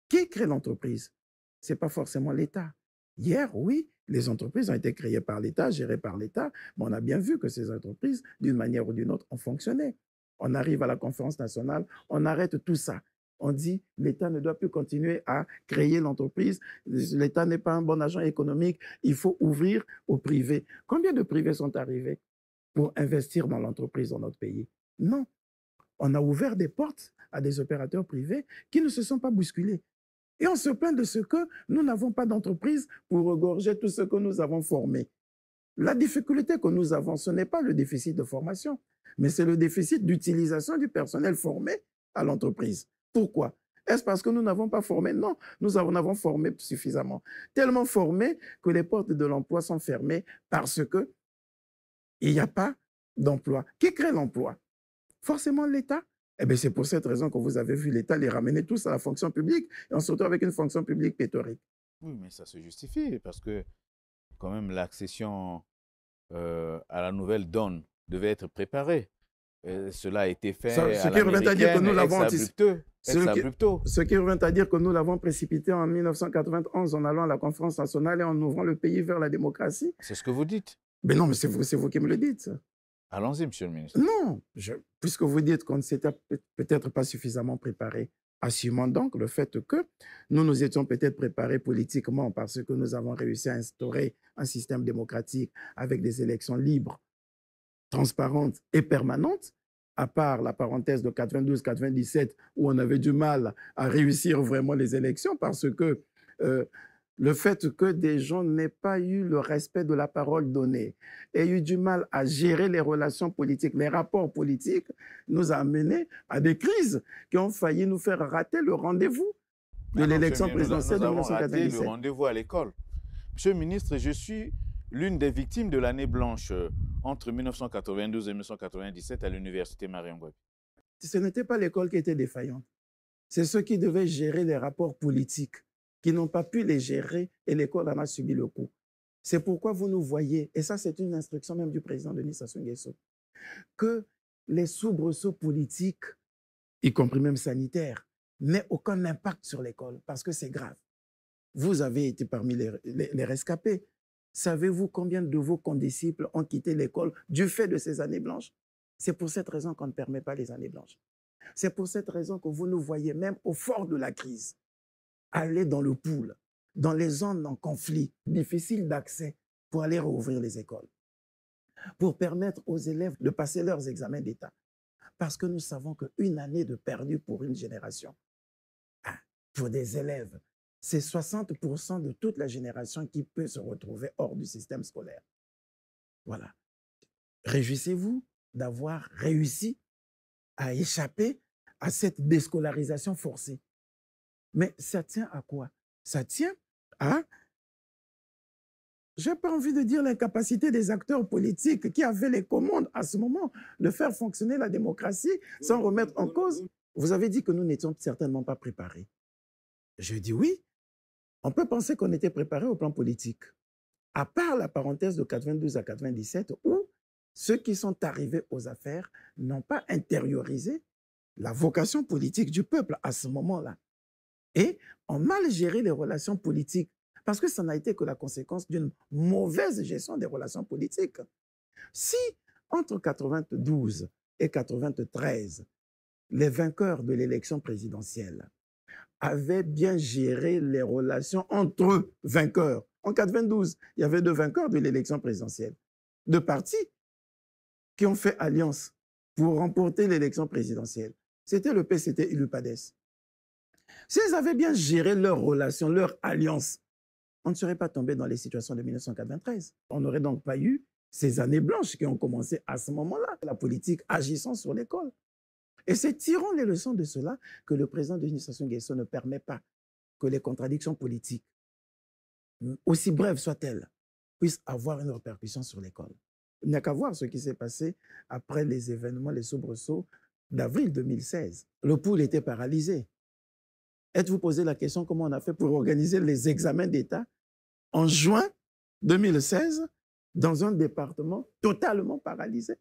Qui crée l'entreprise? Ce n'est pas forcément l'État. Hier, oui, les entreprises ont été créées par l'État, gérées par l'État, mais on a bien vu que ces entreprises, d'une manière ou d'une autre, ont fonctionné. On arrive à la conférence nationale, on arrête tout ça. On dit l'État ne doit plus continuer à créer l'entreprise, l'État n'est pas un bon agent économique, il faut ouvrir au privé. Combien de privés sont arrivés pour investir dans l'entreprise dans notre pays? Non. On a ouvert des portes à des opérateurs privés qui ne se sont pas bousculés. Et on se plaint de ce que nous n'avons pas d'entreprise pour regorger tout ce que nous avons formé. La difficulté que nous avons, ce n'est pas le déficit de formation, mais c'est le déficit d'utilisation du personnel formé à l'entreprise. Pourquoi? Est-ce parce que nous n'avons pas formé? Non, nous en avons formé suffisamment. Tellement formé que les portes de l'emploi sont fermées parce qu'il n'y a pas d'emploi. Qui crée l'emploi? Forcément l'État. Eh bien, c'est pour cette raison que vous avez vu l'État les ramener tous à la fonction publique et on se retrouve avec une fonction publique pléthorique. Oui, mais ça se justifie parce que quand même l'accession à la nouvelle donne devait être préparée. Cela a été fait Ce à qui revient à dire que l'américaine, nous ex l'avons anticipé. abrupto, ex abrupto. Ce qui revient à dire que nous l'avons précipité en 1991 en allant à la conférence nationale et en ouvrant le pays vers la démocratie. C'est ce que vous dites. Mais non, mais c'est vous qui me le dites. Allons-y, monsieur le ministre. Non, puisque vous dites qu'on ne s'était peut-être pas suffisamment préparé, assumons donc le fait que nous nous étions peut-être préparés politiquement parce que nous avons réussi à instaurer un système démocratique avec des élections libres, transparentes et permanentes, à part la parenthèse de 92-97 où on avait du mal à réussir vraiment les élections parce que le fait que des gens n'aient pas eu le respect de la parole donnée, aient eu du mal à gérer les relations politiques, les rapports politiques, nous a amené à des crises qui ont failli nous faire rater le rendez-vous de l'élection présidentielle de 1997. Nous avons raté le rendez-vous à l'école. Monsieur le ministre, je suis l'une des victimes de l'année blanche entre 1992 et 1997 à l'université Marion-Ngouabi. Ce n'était pas l'école qui était défaillante. C'est ceux qui devaient gérer les rapports politiques qui n'ont pas pu les gérer et l'école en a subi le coup. C'est pourquoi vous nous voyez, et ça c'est une instruction même du président Denis Sassou Nguesso, que les soubresauts politiques, y compris même sanitaires, n'aient aucun impact sur l'école parce que c'est grave. Vous avez été parmi les rescapés. Savez-vous combien de vos condisciples ont quitté l'école du fait de ces années blanches? C'est pour cette raison qu'on ne permet pas les années blanches. C'est pour cette raison que vous nous voyez même au fort de la crise aller dans le pool, dans les zones en conflit, difficiles d'accès, pour aller rouvrir les écoles, pour permettre aux élèves de passer leurs examens d'État. Parce que nous savons qu'une année de perdu pour une génération, pour des élèves, c'est 60% de toute la génération qui peut se retrouver hors du système scolaire. Voilà. Réjouissez-vous d'avoir réussi à échapper à cette déscolarisation forcée. Mais ça tient à quoi? Ça tient à, je n'ai pas envie de dire l'incapacité des acteurs politiques qui avaient les commandes à ce moment de faire fonctionner la démocratie sans remettre en cause. Vous avez dit que nous n'étions certainement pas préparés. Je dis oui, on peut penser qu'on était préparés au plan politique. À part la parenthèse de 92 à 97 où ceux qui sont arrivés aux affaires n'ont pas intériorisé la vocation politique du peuple à ce moment-là. Et ont mal géré les relations politiques, parce que ça n'a été que la conséquence d'une mauvaise gestion des relations politiques. Si, entre 92 et 93, les vainqueurs de l'élection présidentielle avaient bien géré les relations entre eux, vainqueurs, en 92, il y avait deux vainqueurs de l'élection présidentielle, deux partis qui ont fait alliance pour remporter l'élection présidentielle. C'était le PCT et l'UPADES. S'ils avaient bien géré leurs relations, leur alliance, on ne serait pas tombé dans les situations de 1993. On n'aurait donc pas eu ces années blanches qui ont commencé à ce moment-là, la politique agissant sur l'école. Et c'est tirant les leçons de cela que le président Denis Sassou Nguesso ne permet pas que les contradictions politiques, aussi brèves soient-elles, puissent avoir une répercussion sur l'école. Il n'y a qu'à voir ce qui s'est passé après les événements, les soubresauts d'avril 2016. Le pool était paralysé. Êtes-vous posé la question comment on a fait pour organiser les examens d'État en juin 2016 dans un département totalement paralysé,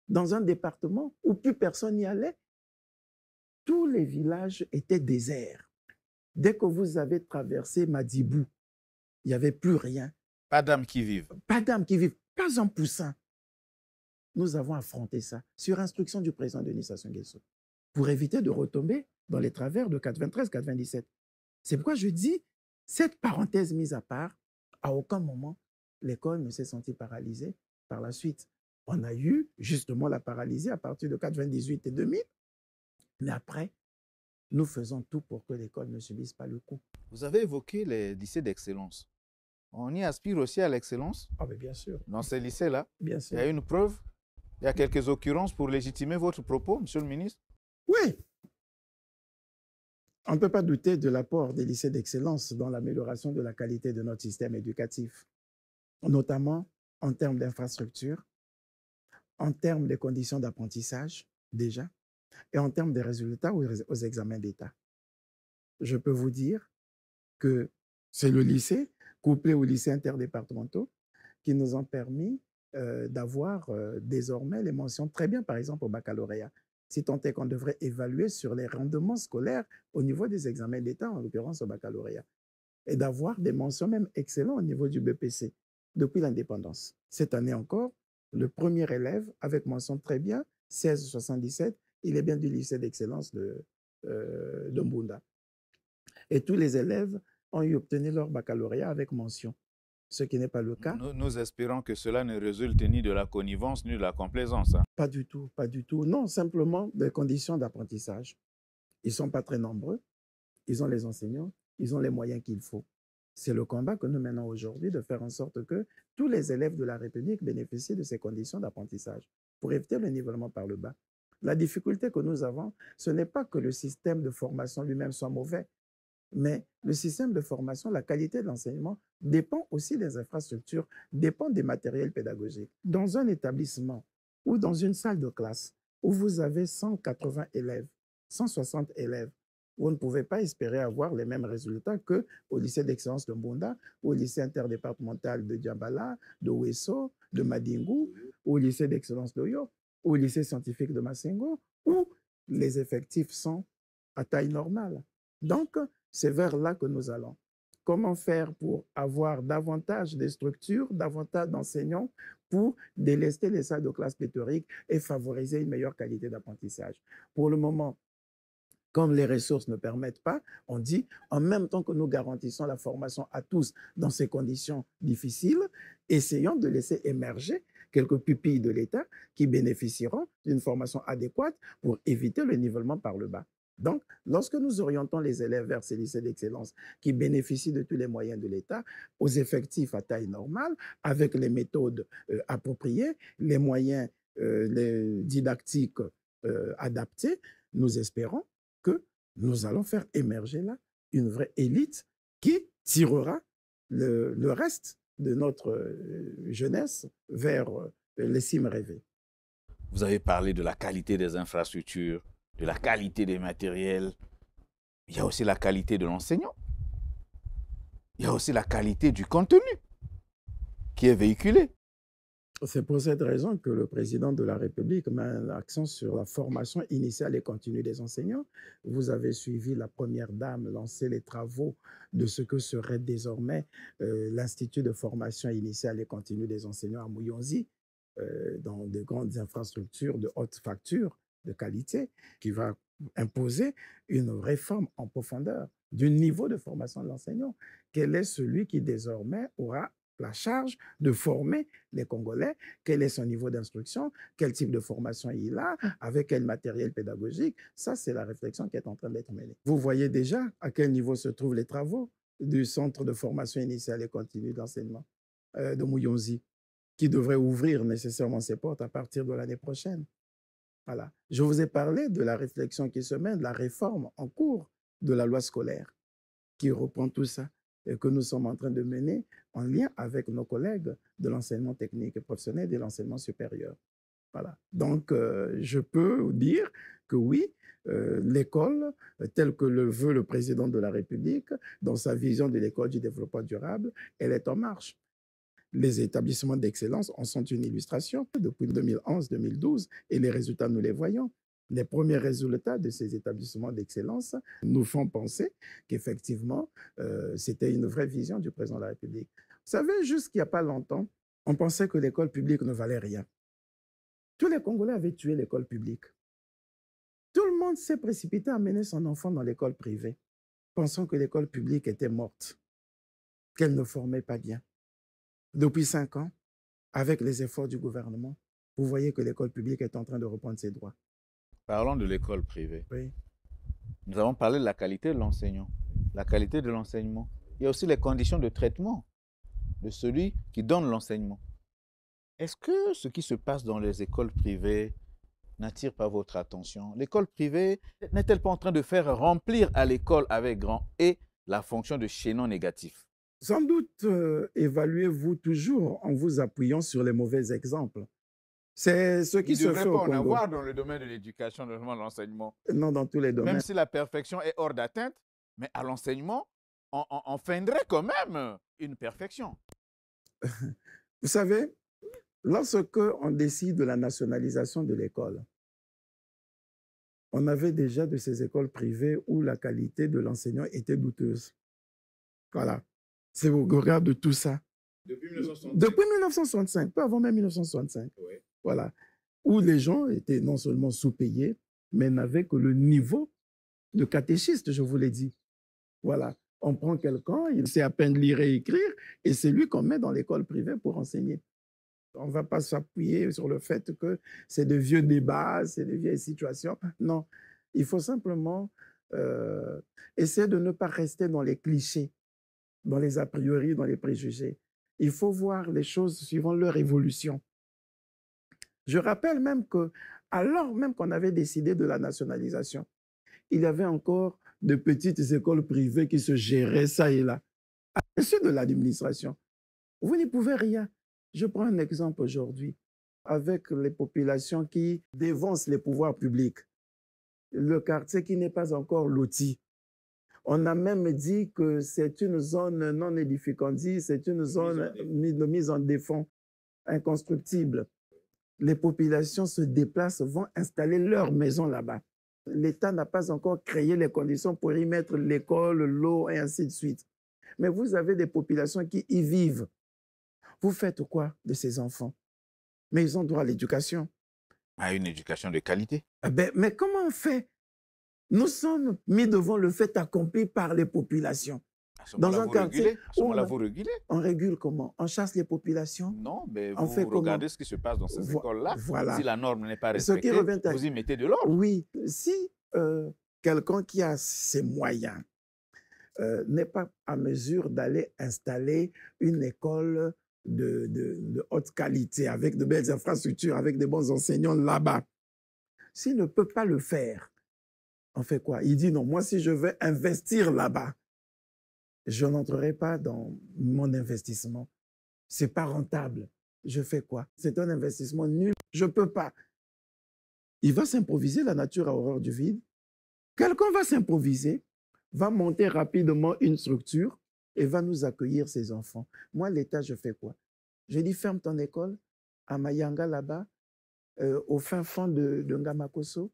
dans un département où plus personne n'y allait? Tous les villages étaient déserts. Dès que vous avez traversé Madibou, il n'y avait plus rien. Pas d'âmes qui vivent. Pas d'âmes qui vivent, pas un poussin. Nous avons affronté ça sur instruction du président Denis Sassou Nguesso pour éviter de retomber dans les travers de 93-97. C'est pourquoi je dis, cette parenthèse mise à part, à aucun moment, l'école ne s'est sentie paralysée. Par la suite, on a eu justement la paralysie à partir de 98 et 2000. Mais après, nous faisons tout pour que l'école ne subisse pas le coup. Vous avez évoqué les lycées d'excellence. On y aspire aussi à l'excellence? Ah, mais bien sûr. Dans ces lycées-là, bien sûr. Il y a une preuve? Il y a quelques occurrences pour légitimer votre propos, monsieur le ministre? Oui. On ne peut pas douter de l'apport des lycées d'excellence dans l'amélioration de la qualité de notre système éducatif, notamment en termes d'infrastructures, en termes de conditions d'apprentissage, déjà, Et en termes des résultats aux examens d'État, je peux vous dire que c'est le lycée, couplé aux lycées interdépartementaux, qui nous ont permis d'avoir désormais les mentions très bien, par exemple, au baccalauréat. Si tant est qu'on devrait évaluer sur les rendements scolaires au niveau des examens d'État, en l'occurrence au baccalauréat, et d'avoir des mentions même excellentes au niveau du BPC depuis l'indépendance. Cette année encore, le premier élève avec mention très bien, 1677, il est bien du lycée d'excellence de Mbunda. Et tous les élèves ont eu obtenu leur baccalauréat avec mention, ce qui n'est pas le cas. Nous espérons que cela ne résulte ni de la connivence ni de la complaisance. Hein. Pas du tout, pas du tout. Non, simplement des conditions d'apprentissage. Ils ne sont pas très nombreux, ils ont les enseignants, ils ont les moyens qu'il faut. C'est le combat que nous menons aujourd'hui de faire en sorte que tous les élèves de la République bénéficient de ces conditions d'apprentissage pour éviter le nivellement par le bas. La difficulté que nous avons, ce n'est pas que le système de formation lui-même soit mauvais, mais le système de formation, la qualité de l'enseignement dépend aussi des infrastructures, dépend des matériels pédagogiques. Dans un établissement ou dans une salle de classe où vous avez 180 élèves, 160 élèves, vous ne pouvez pas espérer avoir les mêmes résultats qu'au lycée d'excellence de Mbunda, au lycée interdépartemental de Djambala, de Ouesso, de Madingu, au lycée d'excellence d'Oyo, au lycée scientifique de Massengo, où les effectifs sont à taille normale. Donc, c'est vers là que nous allons. Comment faire pour avoir davantage de structures, davantage d'enseignants pour délester les salles de classe pléthoriques et favoriser une meilleure qualité d'apprentissage? Pour le moment, comme les ressources ne permettent pas, on dit, en même temps que nous garantissons la formation à tous dans ces conditions difficiles, essayons de laisser émerger quelques pupilles de l'État qui bénéficieront d'une formation adéquate pour éviter le nivellement par le bas. Donc, lorsque nous orientons les élèves vers ces lycées d'excellence qui bénéficient de tous les moyens de l'État, aux effectifs à taille normale, avec les méthodes appropriées, les moyens les didactiques adaptés, nous espérons que nous allons faire émerger là une vraie élite qui tirera le reste de notre jeunesse vers les cimes rêvées. Vous avez parlé de la qualité des infrastructures, de la qualité des matériels. Il y a aussi la qualité de l'enseignant. Il y a aussi la qualité du contenu qui est véhiculé. C'est pour cette raison que le président de la République met l'accent sur la formation initiale et continue des enseignants. Vous avez suivi la première dame lancer les travaux de ce que serait désormais l'Institut de formation initiale et continue des enseignants à Mouyonzi, dans de grandes infrastructures de haute facture, de qualité, qui va imposer une réforme en profondeur du niveau de formation de l'enseignant. Quel est celui qui désormais aura la charge de former les Congolais, quel est son niveau d'instruction, quel type de formation il a, avec quel matériel pédagogique. Ça, c'est la réflexion qui est en train d'être menée. Vous voyez déjà à quel niveau se trouvent les travaux du Centre de formation initiale et continue d'enseignement de Mouyonzi, qui devrait ouvrir nécessairement ses portes à partir de l'année prochaine. Voilà. Je vous ai parlé de la réflexion qui se mène, de la réforme en cours de la loi scolaire, qui reprend tout ça et que nous sommes en train de mener en lien avec nos collègues de l'enseignement technique et professionnel et de l'enseignement supérieur. Voilà. Donc, je peux vous dire que oui, l'école, telle que le veut le président de la République, dans sa vision de l'école du développement durable, elle est en marche. Les établissements d'excellence en sont une illustration depuis 2011-2012 et les résultats, nous les voyons. Les premiers résultats de ces établissements d'excellence nous font penser qu'effectivement, c'était une vraie vision du président de la République. Vous savez, jusqu'il n'y a pas longtemps, on pensait que l'école publique ne valait rien. Tous les Congolais avaient tué l'école publique. Tout le monde s'est précipité à mener son enfant dans l'école privée, pensant que l'école publique était morte, qu'elle ne formait pas bien. Depuis 5 ans, avec les efforts du gouvernement, vous voyez que l'école publique est en train de reprendre ses droits. Parlons de l'école privée. Oui. Nous avons parlé de la qualité de l'enseignant, la qualité de l'enseignement. Il y a aussi les conditions de traitement de celui qui donne l'enseignement. Est-ce que ce qui se passe dans les écoles privées n'attire pas votre attention? L'école privée n'est-elle pas en train de faire remplir à l'école avec grand E la fonction de chaînon négatif? Sans doute évaluez-vous toujours en vous appuyant sur les mauvais exemples. C'est ce qui Il ne se devrait fait pas au en Congo. avoir dans le domaine de l'éducation, notamment l'enseignement. Non, dans tous les Même domaines. si la perfection est hors d'atteinte, mais à l'enseignement, on feindrait quand même une perfection. Vous savez, lorsque on décide de la nationalisation de l'école, on avait déjà de ces écoles privées où la qualité de l'enseignant était douteuse. Voilà. C'est au regard de tout ça. Depuis 1965. Depuis 1965, pas avant même 1965. Oui. Voilà. Où les gens étaient non seulement sous-payés, mais n'avaient que le niveau de catéchiste, je vous l'ai dit. Voilà. On prend quelqu'un, il sait à peine lire et écrire, et c'est lui qu'on met dans l'école privée pour enseigner. On ne va pas s'appuyer sur le fait que c'est de vieux débats, c'est de vieilles situations. Non, il faut simplement essayer de ne pas rester dans les clichés, dans les a priori, dans les préjugés. Il faut voir les choses suivant leur évolution. Je rappelle même que, alors même qu'on avait décidé de la nationalisation, il y avait encore de petites écoles privées qui se géraient ça et là, à l'insu de l'administration. Vous n'y pouvez rien. Je prends un exemple aujourd'hui avec les populations qui dévancent les pouvoirs publics. Le quartier qui n'est pas encore loti. On a même dit que c'est une zone non édificandie, c'est une zone de mise en défense inconstructible. Les populations se déplacent, vont installer leur maison là-bas. L'État n'a pas encore créé les conditions pour y mettre l'école, l'eau et ainsi de suite. Mais vous avez des populations qui y vivent. Vous faites quoi de ces enfants? Mais ils ont droit à l'éducation. À une éducation de qualité. Mais comment on fait? Nous sommes mis devant le fait accompli par les populations. À ce moment-là, vous régulez. On régule comment? On chasse les populations? Non, mais on vous regardez ce qui se passe dans ces écoles-là. Voilà. Si la norme n'est pas respectée, vous y mettez de l'ordre. Oui. Si quelqu'un qui a ses moyens n'est pas à mesure d'aller installer une école de haute qualité, avec de belles infrastructures, avec de bons enseignants là-bas, s'il ne peut pas le faire, on fait quoi? Il dit non, moi si je veux investir là-bas, je n'entrerai pas dans mon investissement. Ce n'est pas rentable. Je fais quoi? C'est un investissement nul. Je ne peux pas. Il va s'improviser, la nature a horreur du vide. Quelqu'un va s'improviser, va monter rapidement une structure et va nous accueillir ces enfants. Moi, l'État, je fais quoi? Je dis ferme ton école à Mayanga là-bas, au fin fond de Ngamakoso.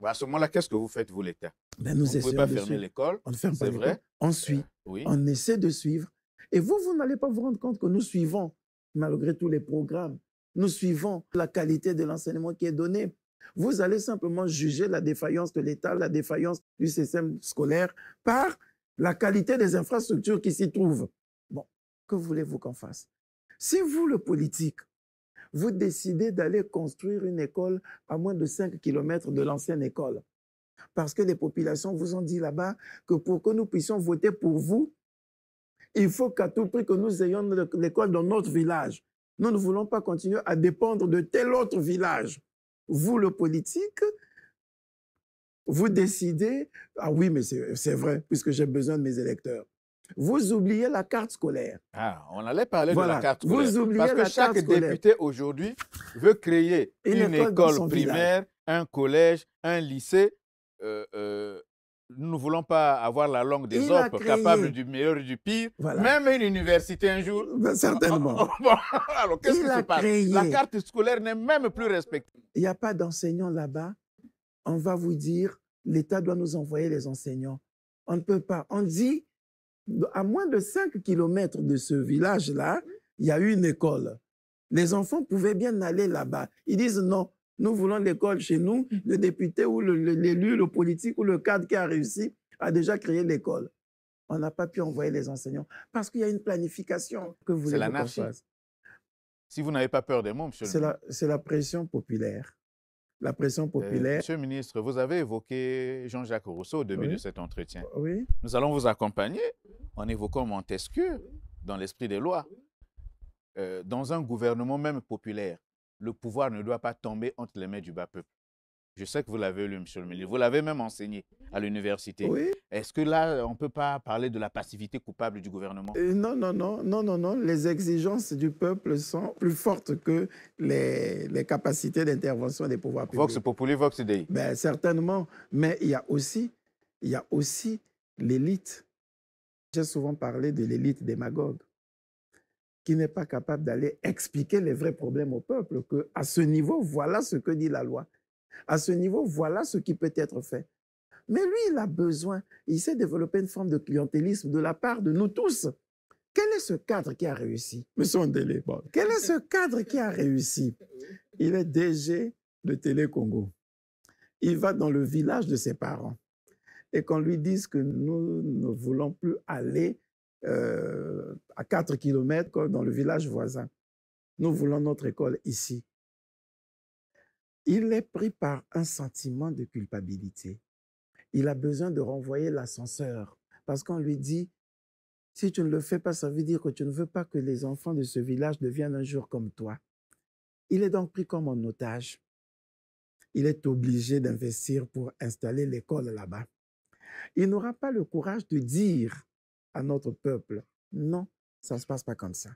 À ce moment-là, qu'est-ce que vous faites, vous, l'État? Nous ne pouvez pas fermer l'école. On ne ferme pas l'école. C'est vrai. On suit. Oui. On essaie de suivre. Et vous n'allez pas vous rendre compte que nous suivons, malgré tous les programmes, nous suivons la qualité de l'enseignement qui est donné. Vous allez simplement juger la défaillance de l'État, la défaillance du système scolaire par la qualité des infrastructures qui s'y trouvent. Bon, que voulez-vous qu'on fasse? Si vous, le politique, vous décidez d'aller construire une école à moins de 5 km de l'ancienne école, parce que les populations vous ont dit là-bas que pour que nous puissions voter pour vous, il faut qu'à tout prix que nous ayons l'école dans notre village. Nous ne voulons pas continuer à dépendre de tel autre village. Vous, le politique, vous décidez, ah oui, mais c'est vrai, puisque j'ai besoin de mes électeurs. Vous oubliez la carte scolaire. Ah, on allait parler de la carte scolaire. Vous oubliez parce que chaque député aujourd'hui veut créer une école primaire, un collège, un lycée. Nous ne voulons pas avoir la langue des autres, capable du meilleur et du pire. Voilà. Même une université un jour. Certainement. Alors, qu'est-ce qui se passe? La carte scolaire n'est même plus respectée. Il n'y a pas d'enseignants là-bas. On va vous dire, l'État doit nous envoyer les enseignants. On ne peut pas. On dit, à moins de 5 km de ce village-là, il y a eu une école. Les enfants pouvaient bien aller là-bas. Ils disent non. Nous voulons l'école chez nous. Le député ou l'élu, le politique ou le cadre qui a réussi a déjà créé l'école. On n'a pas pu envoyer les enseignants parce qu'il y a une planification que vous voulez qu'on fasse. Si vous n'avez pas peur des mots, monsieur le ministre. C'est la pression populaire. La pression populaire. Monsieur le ministre, vous avez évoqué Jean-Jacques Rousseau au début de cet entretien. Oui. Nous allons vous accompagner en évoquant Montesquieu dans l'esprit des lois. Dans un gouvernement même populaire, le pouvoir ne doit pas tomber entre les mains du bas peuple. Je sais que vous l'avez lu, monsieur le ministre. Vous l'avez même enseigné à l'université. Oui. Est-ce que là, on ne peut pas parler de la passivité coupable du gouvernement? Non, non, non, non, non, non. Les exigences du peuple sont plus fortes que les capacités d'intervention des pouvoirs publics. Vox populi, vox dei. Ben, certainement. Mais il y a aussi l'élite. J'ai souvent parlé de l'élite démagogue qui n'est pas capable d'aller expliquer les vrais problèmes au peuple, qu'à ce niveau, voilà ce que dit la loi. À ce niveau, voilà ce qui peut être fait. Mais lui, il a besoin, il s'est développé une forme de clientélisme de la part de nous tous. Quel est ce cadre qui a réussi? Monsieur Ondélé, bon, quel est ce cadre qui a réussi? Il est DG de Télé Congo. Il va dans le village de ses parents. Et qu'on lui dise que nous ne voulons plus aller à 4 km dans le village voisin. Nous voulons notre école ici. Il est pris par un sentiment de culpabilité. Il a besoin de renvoyer l'ascenseur parce qu'on lui dit, si tu ne le fais pas, ça veut dire que tu ne veux pas que les enfants de ce village deviennent un jour comme toi. Il est donc pris comme un otage. Il est obligé d'investir pour installer l'école là-bas. Il n'aura pas le courage de dire à notre peuple, non, ça ne se passe pas comme ça.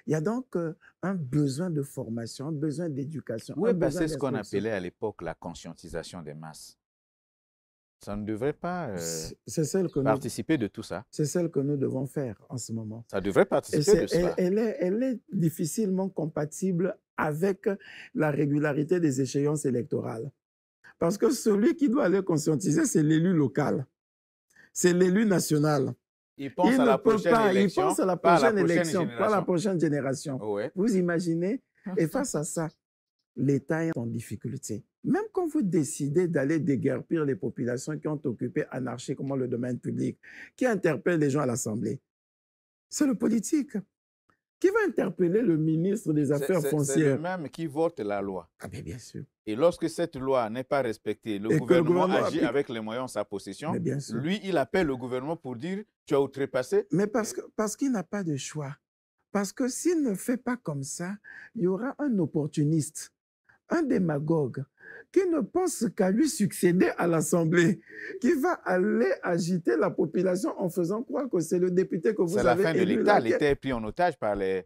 Il y a donc un besoin de formation, un besoin d'éducation. Où est passé ce qu'on appelait à l'époque la conscientisation des masses? Ça ne devrait pas participer de tout ça. C'est celle que nous devons faire en ce moment. Ça devrait participer de ça. Elle est difficilement compatible avec la régularité des échéances électorales. Parce que celui qui doit aller conscientiser, c'est l'élu local. C'est l'élu national. Il pense à la prochaine élection, il pense à la prochaine élection, pas à la prochaine génération. Ouais. Vous imaginez? Et face à ça, l'État est en difficulté. Même quand vous décidez d'aller déguerpir les populations qui ont occupé anarchiquement le domaine public, qui interpellent les gens à l'Assemblée, c'est le politique. Qui va interpeller le ministre des Affaires foncières? C'est le même qui vote la loi. Ah bien sûr. Et lorsque cette loi n'est pas respectée, le gouvernement agit avec les moyens en sa possession. Lui, il appelle le gouvernement pour dire « tu as outrepassé ». Mais parce qu'il n'a pas de choix. Parce que s'il ne fait pas comme ça, il y aura un opportuniste, un démagogue, qui ne pense qu'à lui succéder à l'Assemblée, qui va aller agiter la population en faisant croire que c'est le député que vous avez élu. C'est la fin de l'État. L'État est pris en otage par les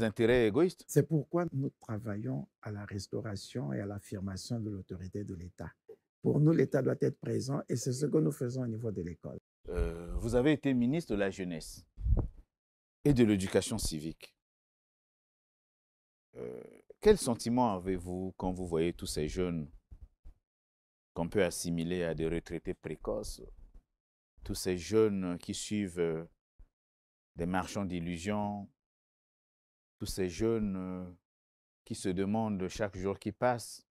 intérêts égoïstes. C'est pourquoi nous travaillons à la restauration et à l'affirmation de l'autorité de l'État. Pour nous, l'État doit être présent et c'est ce que nous faisons au niveau de l'école. Vous avez été ministre de la Jeunesse et de l'Éducation civique. Quel sentiment avez-vous quand vous voyez tous ces jeunes qu'on peut assimiler à des retraités précoces, tous ces jeunes qui suivent des marchands d'illusions, tous ces jeunes qui se demandent chaque jour qui passe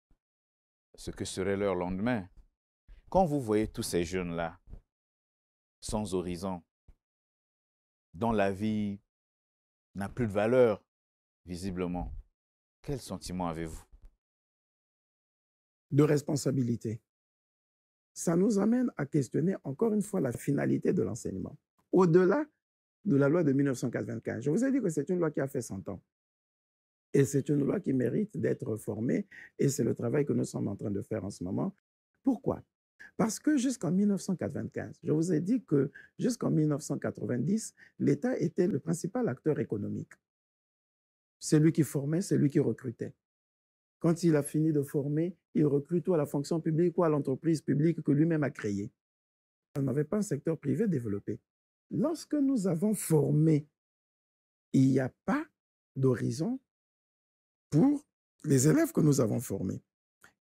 ce que serait leur lendemain? Quand vous voyez tous ces jeunes-là, sans horizon, dont la vie n'a plus de valeur, visiblement, quel sentiment avez-vous? De responsabilité. Ça nous amène à questionner encore une fois la finalité de l'enseignement. Au-delà de la loi de 1995, je vous ai dit que c'est une loi qui a fait 100 ans. Et c'est une loi qui mérite d'être reformée et c'est le travail que nous sommes en train de faire en ce moment. Pourquoi? Parce que jusqu'en 1995, je vous ai dit que jusqu'en 1990, l'État était le principal acteur économique. C'est lui qui formait, c'est lui qui recrutait. Quand il a fini de former, il recrute ou à la fonction publique ou à l'entreprise publique que lui-même a créée. On n'avait pas un secteur privé développé. Lorsque nous avons formé, il n'y a pas d'horizon pour les élèves que nous avons formés.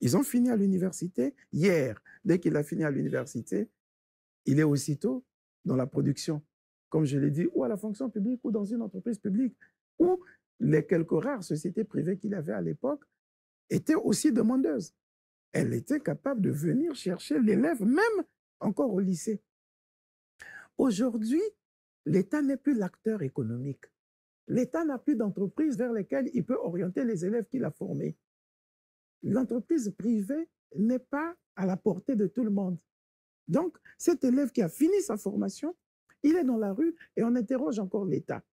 Ils ont fini à l'université hier. Dès qu'il a fini à l'université, il est aussitôt dans la production, comme je l'ai dit, ou à la fonction publique ou dans une entreprise publique, ou les quelques rares sociétés privées qu'il avait à l'époque étaient aussi demandeuses. Elle était capable de venir chercher l'élève, même encore au lycée. Aujourd'hui, l'État n'est plus l'acteur économique. L'État n'a plus d'entreprise vers lesquelles il peut orienter les élèves qu'il a formés. L'entreprise privée n'est pas à la portée de tout le monde. Donc, cet élève qui a fini sa formation, il est dans la rue et on interroge encore l'État.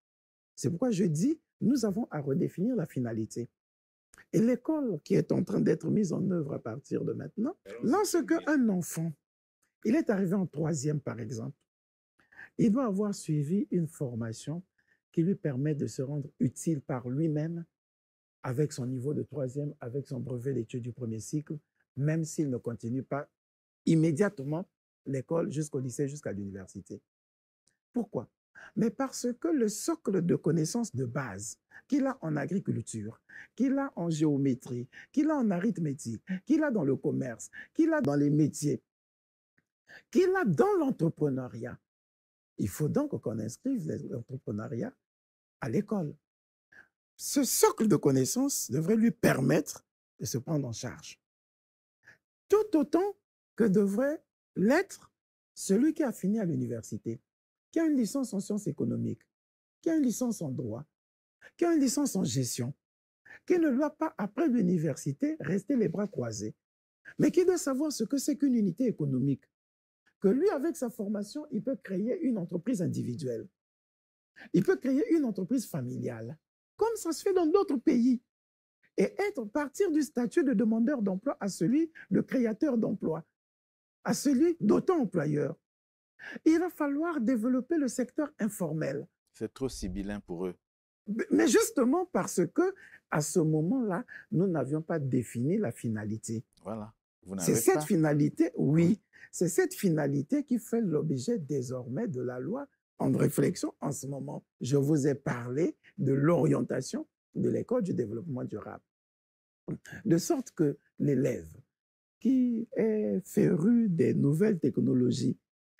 C'est pourquoi je dis, nous avons à redéfinir la finalité. Et l'école qui est en train d'être mise en œuvre à partir de maintenant, lorsque un enfant, il est arrivé en troisième par exemple, il doit avoir suivi une formation qui lui permet de se rendre utile par lui-même avec son niveau de troisième, avec son brevet d'études du premier cycle, même s'il ne continue pas immédiatement l'école jusqu'au lycée, jusqu'à l'université. Pourquoi? Mais parce que le socle de connaissances de base qu'il a en agriculture, qu'il a en géométrie, qu'il a en arithmétique, qu'il a dans le commerce, qu'il a dans les métiers, qu'il a dans l'entrepreneuriat, il faut donc qu'on inscrive l'entrepreneuriat à l'école. Ce socle de connaissances devrait lui permettre de se prendre en charge. Tout autant que devrait l'être celui qui a fini à l'université, qui a une licence en sciences économiques, qui a une licence en droit, qui a une licence en gestion, qui ne doit pas, après l'université, rester les bras croisés, mais qui doit savoir ce que c'est qu'une unité économique, que lui, avec sa formation, il peut créer une entreprise individuelle, il peut créer une entreprise familiale, comme ça se fait dans d'autres pays, et partir du statut de demandeur d'emploi à celui de créateur d'emploi, à celui d'auto-employeur. Il va falloir développer le secteur informel. C'est trop sibyllin pour eux. Mais justement parce que, à ce moment-là, nous n'avions pas défini la finalité. Voilà. C'est cette finalité, oui, c'est cette finalité qui fait l'objet désormais de la loi en réflexion en ce moment. Je vous ai parlé de l'orientation de l'école du développement durable. De sorte que l'élève qui est féru des nouvelles technologies